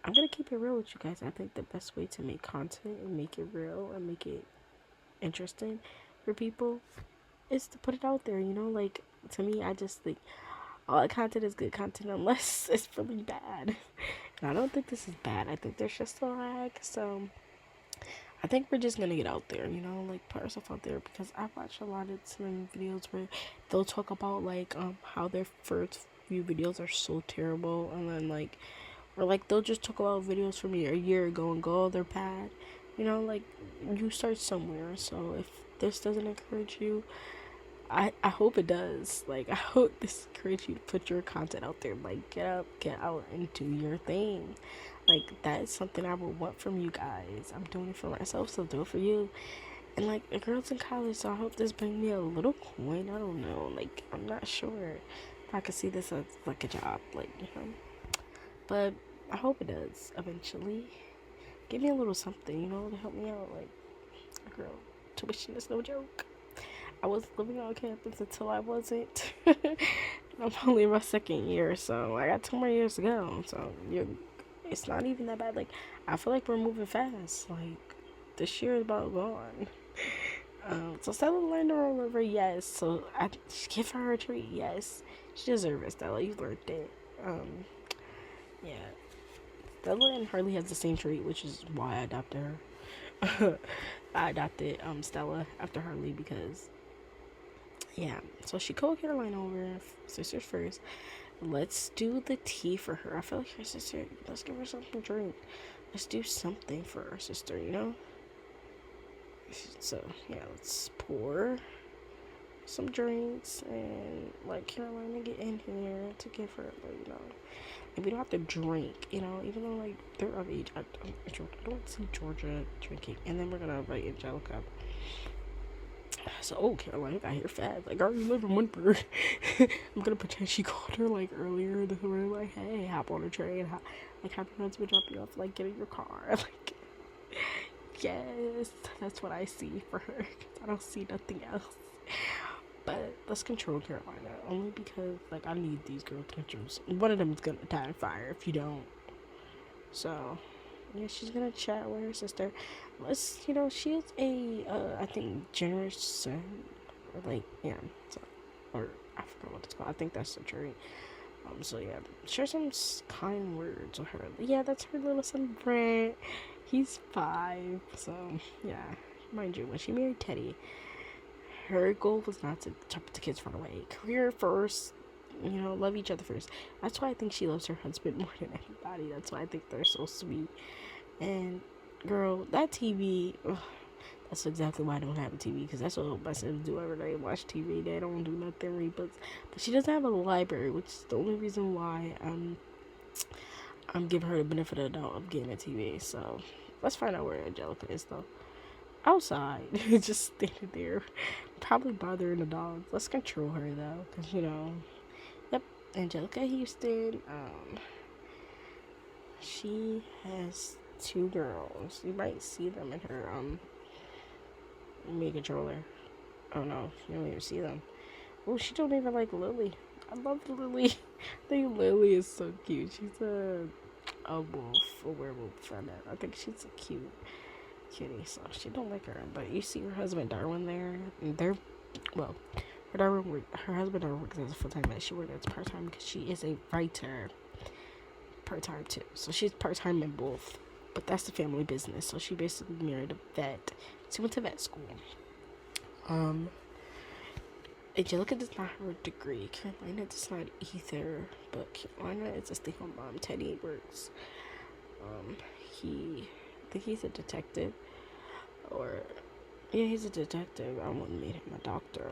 I'm gonna keep it real with you guys. I think the best way to make content and make it real and make it interesting for people is to put it out there, you know. Like, to me, I just think all the content is good content unless it's really bad. And I don't think this is bad. I think there's just a lag. So I think we're just gonna get out there, you know, like put ourselves out there, because I watch a lot of some videos where they'll talk about like how their first few videos are so terrible, and then like, or like they'll just talk about videos from a year ago and go, oh, they're bad, you know. Like, you start somewhere. So if this doesn't encourage you, I hope it does. Like, I hope this encourages you to put your content out there. Like, get up, get out, and do your thing. Like, that is something I would want from you guys. I'm doing it for myself, so do it for you. And, like, the girls in college, so I hope this brings me a little coin. I don't know. Like, I'm not sure if I could see this as, like, a job. Like, you know. But I hope it does eventually. Give me a little something, you know, to help me out. Like, girl, tuition is no joke. I was living on campus until I wasn't. I'm only in my second year, so I got 2 more years to go. So it's not even that bad. Like, I feel like we're moving fast. Like, this year is about gone. So Stella learned to roll over, yes. So I give her a treat, yes. She deserves it, Stella. You learned it. Yeah. Stella and Harley has the same trait, which is why I adopted her. I adopted Stella after Harley because, yeah. So she called Caroline over, sisters first. Let's do the tea for her. I feel like her sister, let's give her something to drink. Let's do something for our sister, you know? So, yeah, let's pour some drinks and let Carolina get in here to give her, like, you know. And we don't have to drink, you know, even though, like, they're of age. I don't see Georgia drinking. And then we're going to invite Angelica. So, oh, Carolina got here fast. Like, I already live in Winford. I'm going to pretend she called her, like, earlier this morning. Like, hey, hop on the train. Like, have your husband drop you off, like, get in your car. Like, yes, that's what I see for her. I don't see nothing else. But let's control Carolina. Only because, like, I need these girls to control. One of them is going to die in fire if you don't. So, yeah, she's going to chat with her sister. Let's, you know, she is a, I think, generous son. Or, like, yeah. So, or, I forgot what it's called. I think that's the trait. So, yeah. Share some kind words with her. Yeah, that's her little son, Brent. He's 5. So, yeah. Mind you, when she married Teddy, her goal was not to jump the kids run away. Career first, you know, love each other first. That's why I think she loves her husband more than anybody. That's why I think they're so sweet. And, girl, that TV, ugh, that's exactly why I don't have a TV, because that's what my sons do every day, watch TV. They don't do nothing, read books. But she doesn't have a library, which is the only reason why I'm giving her the benefit of the doubt of getting a TV. So, let's find out where Angelica is, though. Outside, just standing there, probably bothering the dogs. Let's control her, though, because, you know, yep, Angelica Houston, she has 2 girls. You might see them in her, Me controller. Oh no, you don't even see them. Oh, she don't even like Lily. I love Lily. I think Lily is so cute. She's a wolf, a werewolf. I think she's a cute kitty, so she don't like her. But you see her husband Darwin there, and they're, well, her husband Darwin works as a full-time vet. She works as part-time because she is a writer, part-time too. So she's part-time in both, but that's the family business. So she basically married a vet. She went to vet school. Angelica does not have a degree. Carolina does not either, but Carolina is a stay-home mom. Teddy works. I think he's a detective, or yeah, he's a detective. I wouldn't make him a doctor.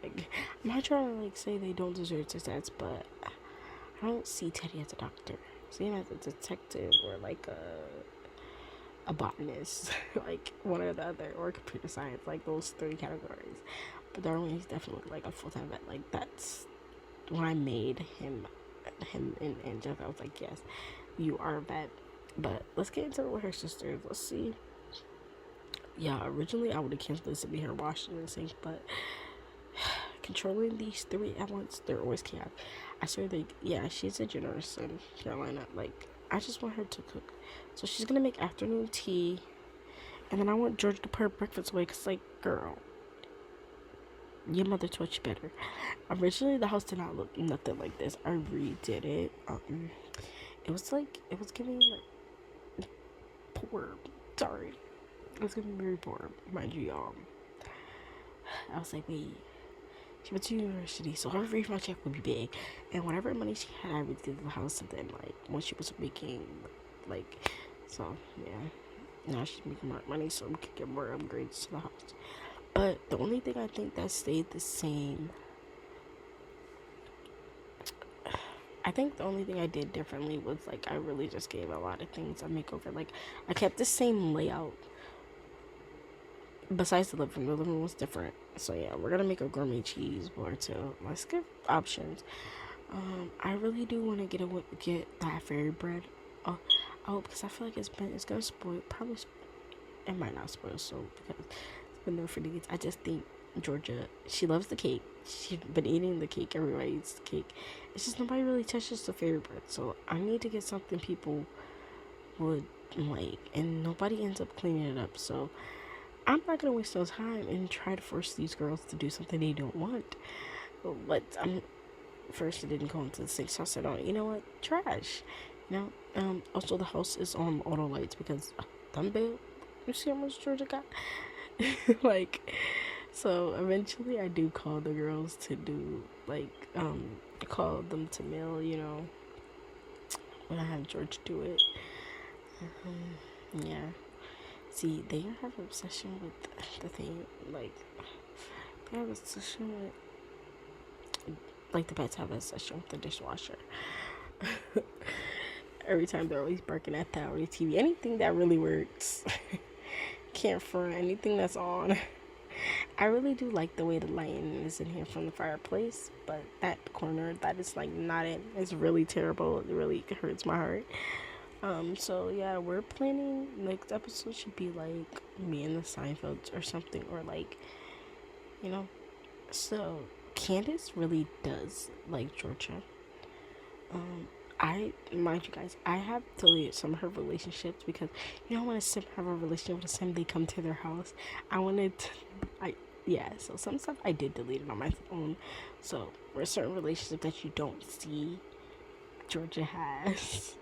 Like, I'm not trying to like say they don't deserve success, but I don't see Teddy as a doctor. I see him as a detective or like a botanist, like one or the other, or computer science, like those 3 categories. But Darwin, he's definitely like a full-time vet. Like, that's when I made him and Angelica. I was like, yes, you are a vet. But let's get into it with her sisters. Let's see. Yeah, originally I would have canceled this to be her washing and sink, but controlling these 3 at once, they're always chaos. I swear yeah, she's a generous son, Carolina. Like, I just want her to cook. So she's gonna make afternoon tea, and then I want George to put her breakfast away, because, like, girl, your mother taught you better. Originally, the house did not look nothing like this. I redid it. It was giving, like, poor. Sorry. It was giving very poor, mind you, I was like, wait. She went to university, so her refund check would be big. And whatever money she had, I would give the house, and then, like, when she was making, like, so, yeah. Now she's making more money, so we could get more upgrades to the house. But the only thing I think that stayed the same, I think the only thing I did differently was like I really just gave a lot of things a makeover. Like I kept the same layout. Besides the living room was different. So yeah, we're gonna make a gourmet cheese board too. Let's give options. I really do want to get that fairy bread. Oh, because I feel like it's gonna spoil. Probably it might not spoil so because it's been there for days. I just think Georgia, she loves the cake. She's been eating the cake. Everybody eats the cake. It's just nobody really touches the fairy bread. So I need to get something people would like, and nobody ends up cleaning it up. So I'm not gonna waste no time and try to force these girls to do something they don't want. But first it didn't go into the sink, so I said, "Oh, you know what? Trash." Also the house is on auto lights because dumb babe. You see how much Georgia got? Like, so eventually I do call the girls to do like call them to mail. When I have George do it. Yeah. See, they have an obsession with the thing, like, they have an obsession with, like, the pets have an obsession with the dishwasher. Every time they're always barking at that or the TV. Anything that really works. Can't front anything that's on. I really do like the way the lighting is in here from the fireplace, but that corner that is like not in is really terrible. It really hurts my heart. So yeah, we're planning next episode should be like me and the Seinfelds or something, or like, you know. So Candace really does like Georgia. I mind you guys, I have deleted some of her relationships because when a sim have a relationship with a sim, they come to their house. I wanted to, I yeah. So some stuff I did delete it on my phone. So for a certain relationship that you don't see, Georgia has.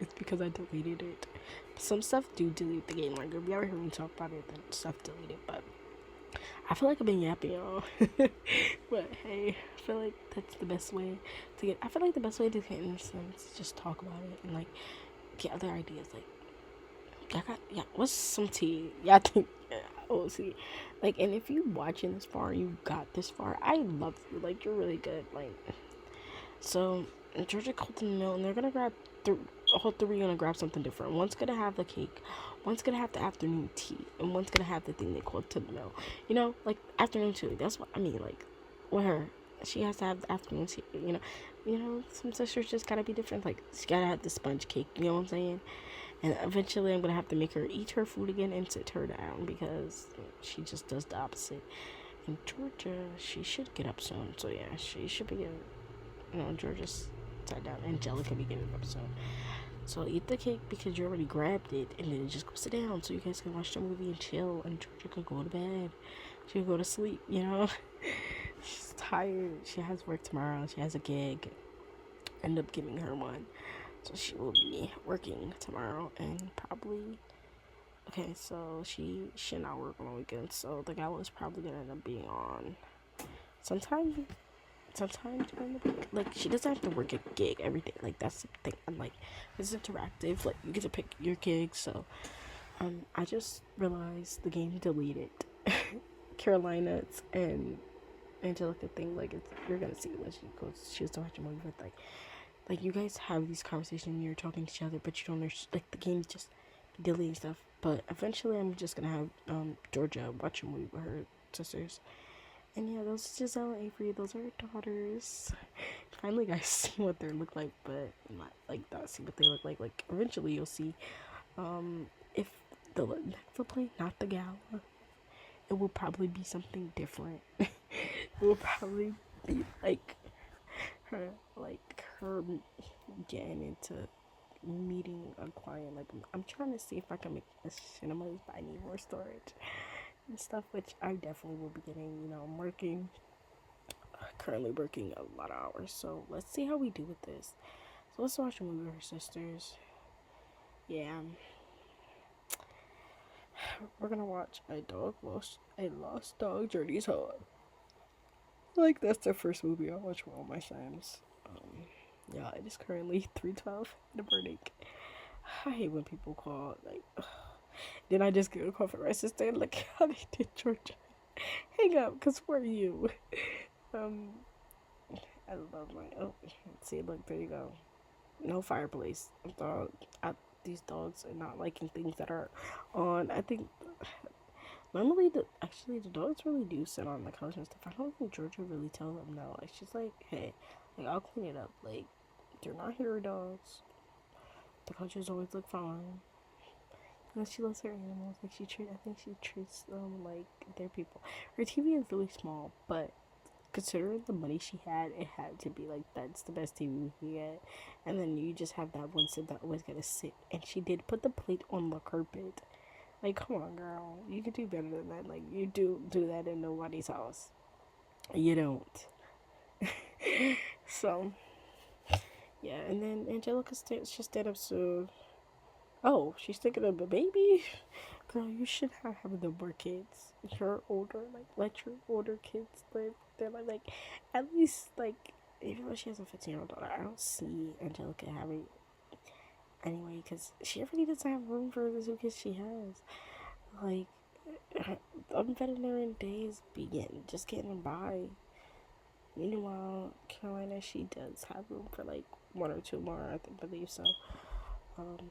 It's because I deleted it. Some stuff do delete the game. Like if you ever hear me talk about it, then stuff deleted. But I feel like I've been yapping, y'all. But hey, I feel like that's the best way to get. I feel like the best way to get in Sims is just talk about it and like get other ideas. Like, what's some tea? Yeah, I think. Oh, see, like, and if you watching this far, you got this far. I love you. Like, you're really good. Like, so Georgia called the mill, and they're gonna grab. All three gonna grab something different. One's gonna have the cake, one's gonna have the afternoon tea, and one's gonna have the thing they call to the mill. Like afternoon tea. That's what I mean. Like with her, she has to have the afternoon tea. Some sisters just gotta be different. Like she gotta have the sponge cake. You know what I'm saying? And eventually, I'm gonna have to make her eat her food again and sit her down because she just does the opposite. And Georgia, she should get up soon. So yeah, she should be getting. Georgia's sat down. Angelica be getting up soon. So eat the cake because you already grabbed it, and then just go sit down so you guys can watch the movie and chill, and Georgia could go to bed. She could go to sleep, She's tired. She has work tomorrow. She has a gig. End up giving her one. So she will be working tomorrow and probably... Okay, so she should not work on the weekends, so the gala is probably going to end up being on sometime during the week. Like, she doesn't have to work a gig every day. Like, that's the thing. And like, it's interactive. Like, you get to pick your gigs. So I just realized the game deleted Carolina's and Angelica thing. Like, you're gonna see when she was to watch a movie with like you guys have these conversations and you're talking to each other, but you don't understand. Like, the game's just deleting stuff. But eventually I'm just gonna have Georgia watch a movie with her sisters. And yeah, those are Giselle and Avery. Those are her daughters. Finally, guys, see what they look like, but not like not see what they look like. Like eventually, you'll see. If the next play, not the gala, it will probably be something different. It will probably be her, getting into meeting a client. Like I'm trying to see if I can make a cinemas, but I need more storage and stuff, which I definitely will be getting. I'm currently working a lot of hours, so let's see how we do with this. So let's watch a movie with her sisters. Yeah, we're gonna watch a lost dog journeys home. Like, that's the first movie I watch with all my friends. Yeah, it is currently 3:12 in the morning. I hate when people call, like, Then I just get a call from my sister and look how they did Georgia. Hang up, cause where are you? Um, I love my. Oh, see, look, there you go. No fireplace. Dog. These dogs are not liking things that are on. I think normally the dogs really do sit on the couch and stuff. I don't think Georgia really tell them no. Like she's like, hey, like I'll clean it up. Like they're not hairy dogs. The couches always look fine. And she loves her animals. Like I think she treats them like they're people. Her TV is really small, but considering the money she had, it had to be like that's the best TV we could get. And then you just have that one sit that always gotta sit. And she did put the plate on the carpet. Like, come on, girl, you can do better than that. Like, you do that in nobody's house. You don't. So yeah, and then Angelica she stand up so. Oh, she's thinking of a baby. Girl, you should have the more kids. You're older, like let your older kids live. They're like at least like even though she has a 15-year-old daughter, I don't see Angelica having anyway because she already doesn't have room for the two kids she has. Like unveterinary days begin just getting by. Meanwhile, Carolina she does have room for like one or two more. I believe so.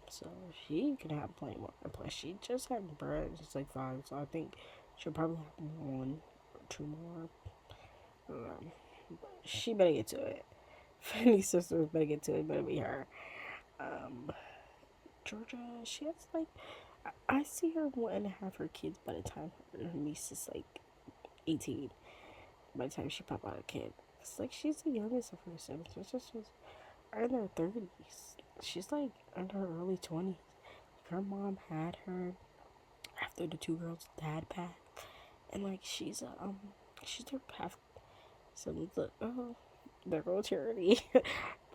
So she can have plenty more. And plus, she just had bread. She's like 5, so I think she'll probably have one or two more. She better get to it. Fanny's sisters better get to it. Better be her. Um, Georgia, she has like, I see her wanting to have her kids by the time her niece is like 18. By the time she pop out a kid, it's like she's the youngest of her siblings. She's in their 30s. She's like in her early 20s. Her mom had her after the two girls' dad passed, and like she's their path. So look, their girl Charity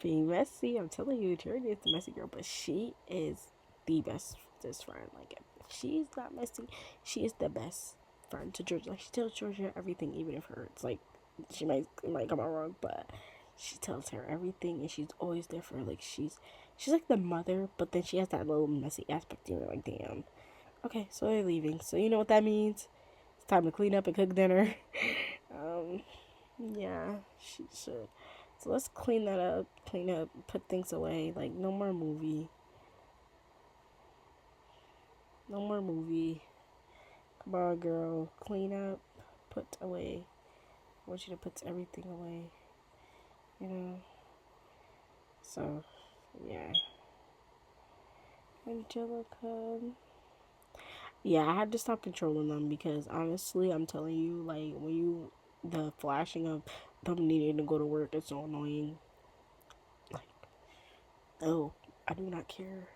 being messy. I'm telling you, Charity is the messy girl, but she is the best friend. Like she's not messy. She is the best friend to Georgia. Like she tells Georgia everything, even if it hurts. Like she might come out wrong, but she tells her everything, and she's always there for her. Like she's like the mother, but then she has that little messy aspect to her. Like damn. Okay, so they're leaving. So you know what that means? It's time to clean up and cook dinner. um, yeah, she should. So let's clean that up, put things away. Like no more movie. No more movie. Come on, girl. Clean up, put away. I want you to put everything away. You know. So, yeah. Angelica. Yeah, I had to stop controlling them because honestly, I'm telling you, like the flashing of them needing to go to work is so annoying. Like, oh, I do not care.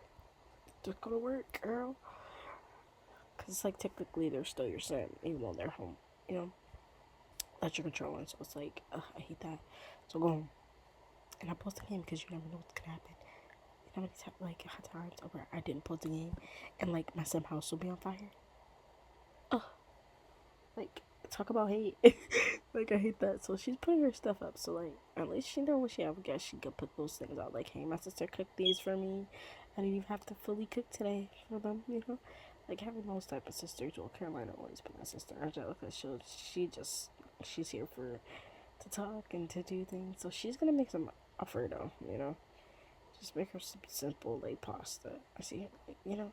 Just go to work, girl. Cause it's like technically they're still your son, even though they're home. You know, that you're controlling. So it's like, I hate that. So go home. And I post the game because you never know what's gonna happen. You know how many times over I didn't post the game, and like my sim house will be on fire. Ugh. Like, talk about hate. Like, I hate that. So she's putting her stuff up. So, like, at least she knows what she have. I guess she could put those things out. Like, hey, my sister cooked these for me. I didn't even have to fully cook today for them, you know? Like, having those type of sisters. Well, Carolina always been my sister. Angelica, she's here to talk and to do things. So she's gonna make some Alfredo, you know? Just make her some simple, like, pasta. I see her, like, you know?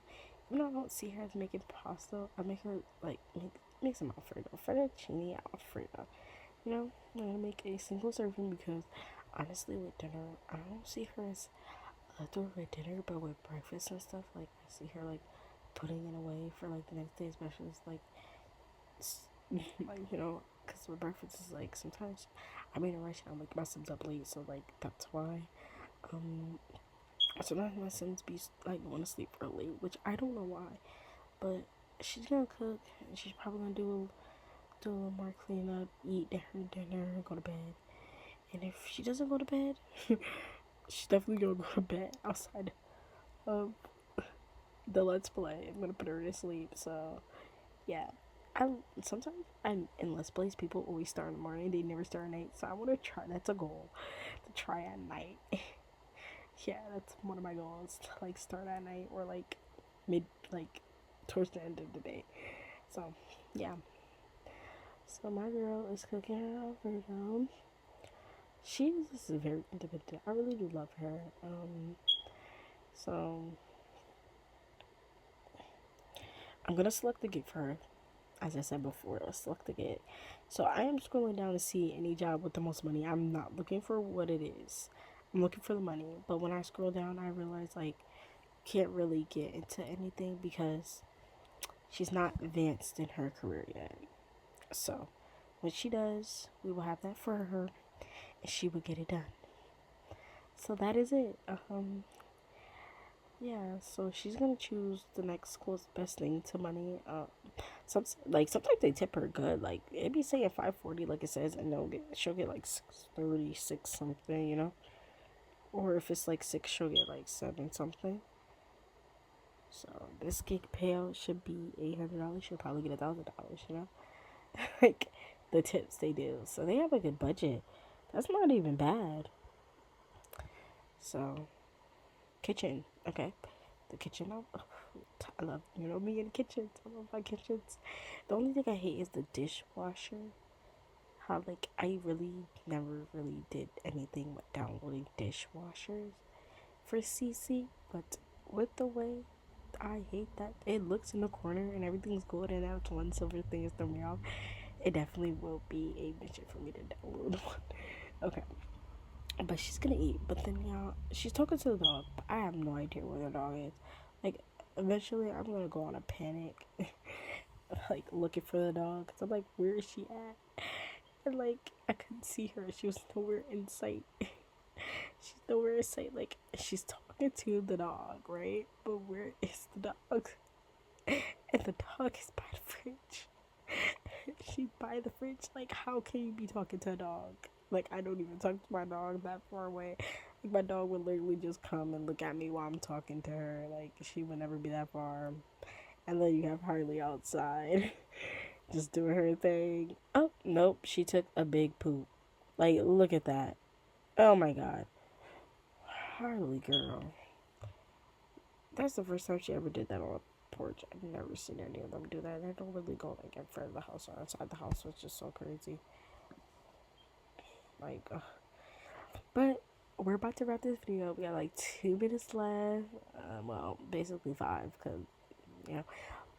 Even though I don't see her as making pasta, I make her, like, make some Alfredo. Fettuccine Alfredo. You know, I'm gonna make a single serving because, honestly, with dinner, I don't see her as doing with dinner, but with breakfast and stuff, like, I see her, like, putting it away for, like, the next day, especially, like, like, you know, because with breakfast is, like, sometimes I mean, right now, like, my son's up late, so, like, that's why, um, sometimes my sons be, like, want to sleep early, which I don't know why, but she's gonna cook, and she's probably gonna do a little more cleanup, eat her dinner, go to bed. And if she doesn't go to bed, she's definitely gonna go to bed outside of the Let's Play. I'm gonna put her to sleep. So, yeah. Sometimes in Let's Plays people always start in the morning. They never start at night. So I want to try. That's a goal to try at night. Yeah, that's one of my goals to like start at night or like mid like towards the end of the day. So, yeah. So my girl is cooking her Alfredo. She's just very independent. I really do love her. So I'm gonna select the gig for her. As I said before, let's select the gig. So I am scrolling down to see any job with the most money. I'm not looking for what it is. I'm looking for the money. But when I scroll down, I realize like can't really get into anything because she's not advanced in her career yet. So when she does, we will have that for her, and she will get it done. So that is it. Yeah, so she's gonna choose the next closest best thing to money. Sometimes they tip her good. Like it be saying 540, like it says, and she'll get like 636 something, Or if it's like 6, she'll get like 7 something. So this gig payout should be $800. She'll probably get $1,000, like the tips they do. So they have a good budget. That's not even bad. So kitchen, okay. The kitchen, I love, me in kitchens. I love my kitchens. The only thing I hate is the dishwasher. How, like, I really never really did anything with downloading dishwashers for CC, but with the way I hate that it looks in the corner and everything's good and that's one silver thing is throwing me off, it definitely will be a mission for me to download one. Okay. But she's gonna eat. But then, she's talking to the dog. But I have no idea where the dog is. Like, eventually, I'm gonna go on a panic, like looking for the dog. Cause I'm like, where is she at? And like, I couldn't see her. She was nowhere in sight. She's nowhere in sight. Like, she's talking to the dog, right? But where is the dog? And the dog is by the fridge. She's by the fridge. Like, how can you be talking to a dog? Like, I don't even talk to my dog that far away. Like, my dog would literally just come and look at me while I'm talking to her. Like, she would never be that far. And then you have Harley outside, just doing her thing. Oh, nope, she took a big poop. Like, look at that. Oh my god. Harley, girl. That's the first time she ever did that on a porch. I've never seen any of them do that. They don't really go, like, in front of the house or outside the house, which is so crazy. Like, but we're about to wrap this video up. We got like 2 minutes left. Well, basically 5, because,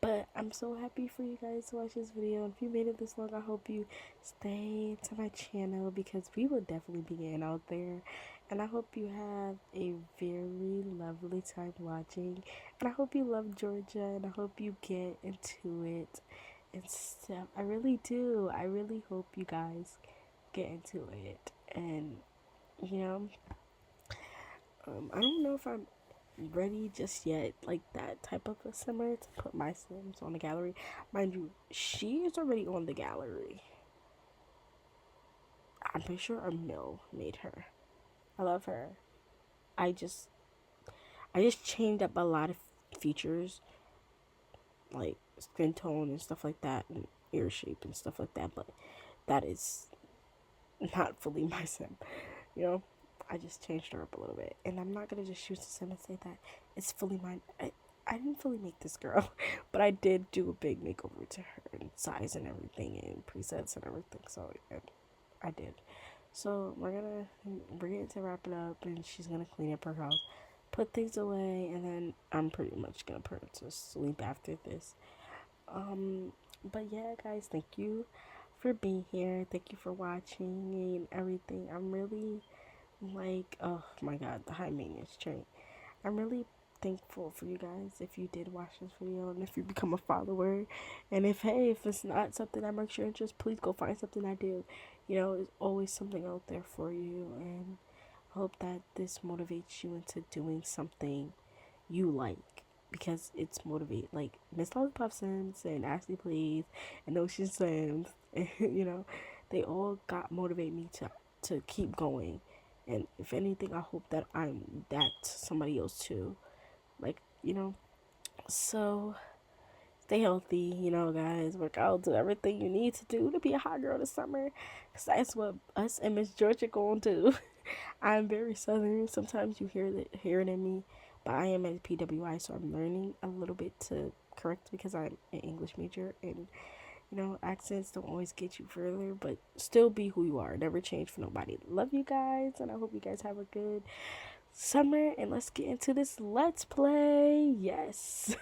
But I'm so happy for you guys to watch this video. And if you made it this long, I hope you stay to my channel because we will definitely be getting out there. And I hope you have a very lovely time watching. And I hope you love Georgia. And I hope you get into it and stuff. I really do. I really hope you guys get into it. And I don't know if I'm ready just yet, like that type of a simmer to put my Sims on the gallery. Mind you, she is already on the gallery. I'm pretty sure a mill made her. I love her. I just changed up a lot of features, like skin tone and stuff like that, and ear shape and stuff like that. But that is not fully my Sim, you know. I just changed her up a little bit, and I'm not gonna just use the Sim and say that it's fully mine. I didn't fully make this girl, but I did do a big makeover to her and size and everything and presets and everything. So yeah, I did. So we're getting to wrap it up, and she's gonna clean up her house, put things away, and then I'm pretty much gonna put her to sleep after this. But yeah, guys, thank you for being here. Thank you for watching and everything. I'm really like, oh my god, the high maintenance trait. I'm really thankful for you guys if you did watch this video and if you become a follower. And if it's not something that marks your interest, please go find something that do. There's always something out there for you, and I hope that this motivates you into doing something you like, because it's motivate, like Miss Lollipop Sims and Ashley Plays and Ocean Sims. They all got motivate me to keep going. And if anything, I hope that I'm that to somebody else too. Like, so stay healthy, guys. Work out, do everything you need to do to be a hot girl this summer. Because that's what us and Miss Georgia going to do. I'm very southern. Sometimes you hear it in me. But I am at PWI, so I'm learning a little bit to correct because I'm an English major, and you know, accents don't always get you further, but still be who you are. Never change for nobody. Love you guys, and I hope you guys have a good summer. And let's get into this Let's Play. Yes.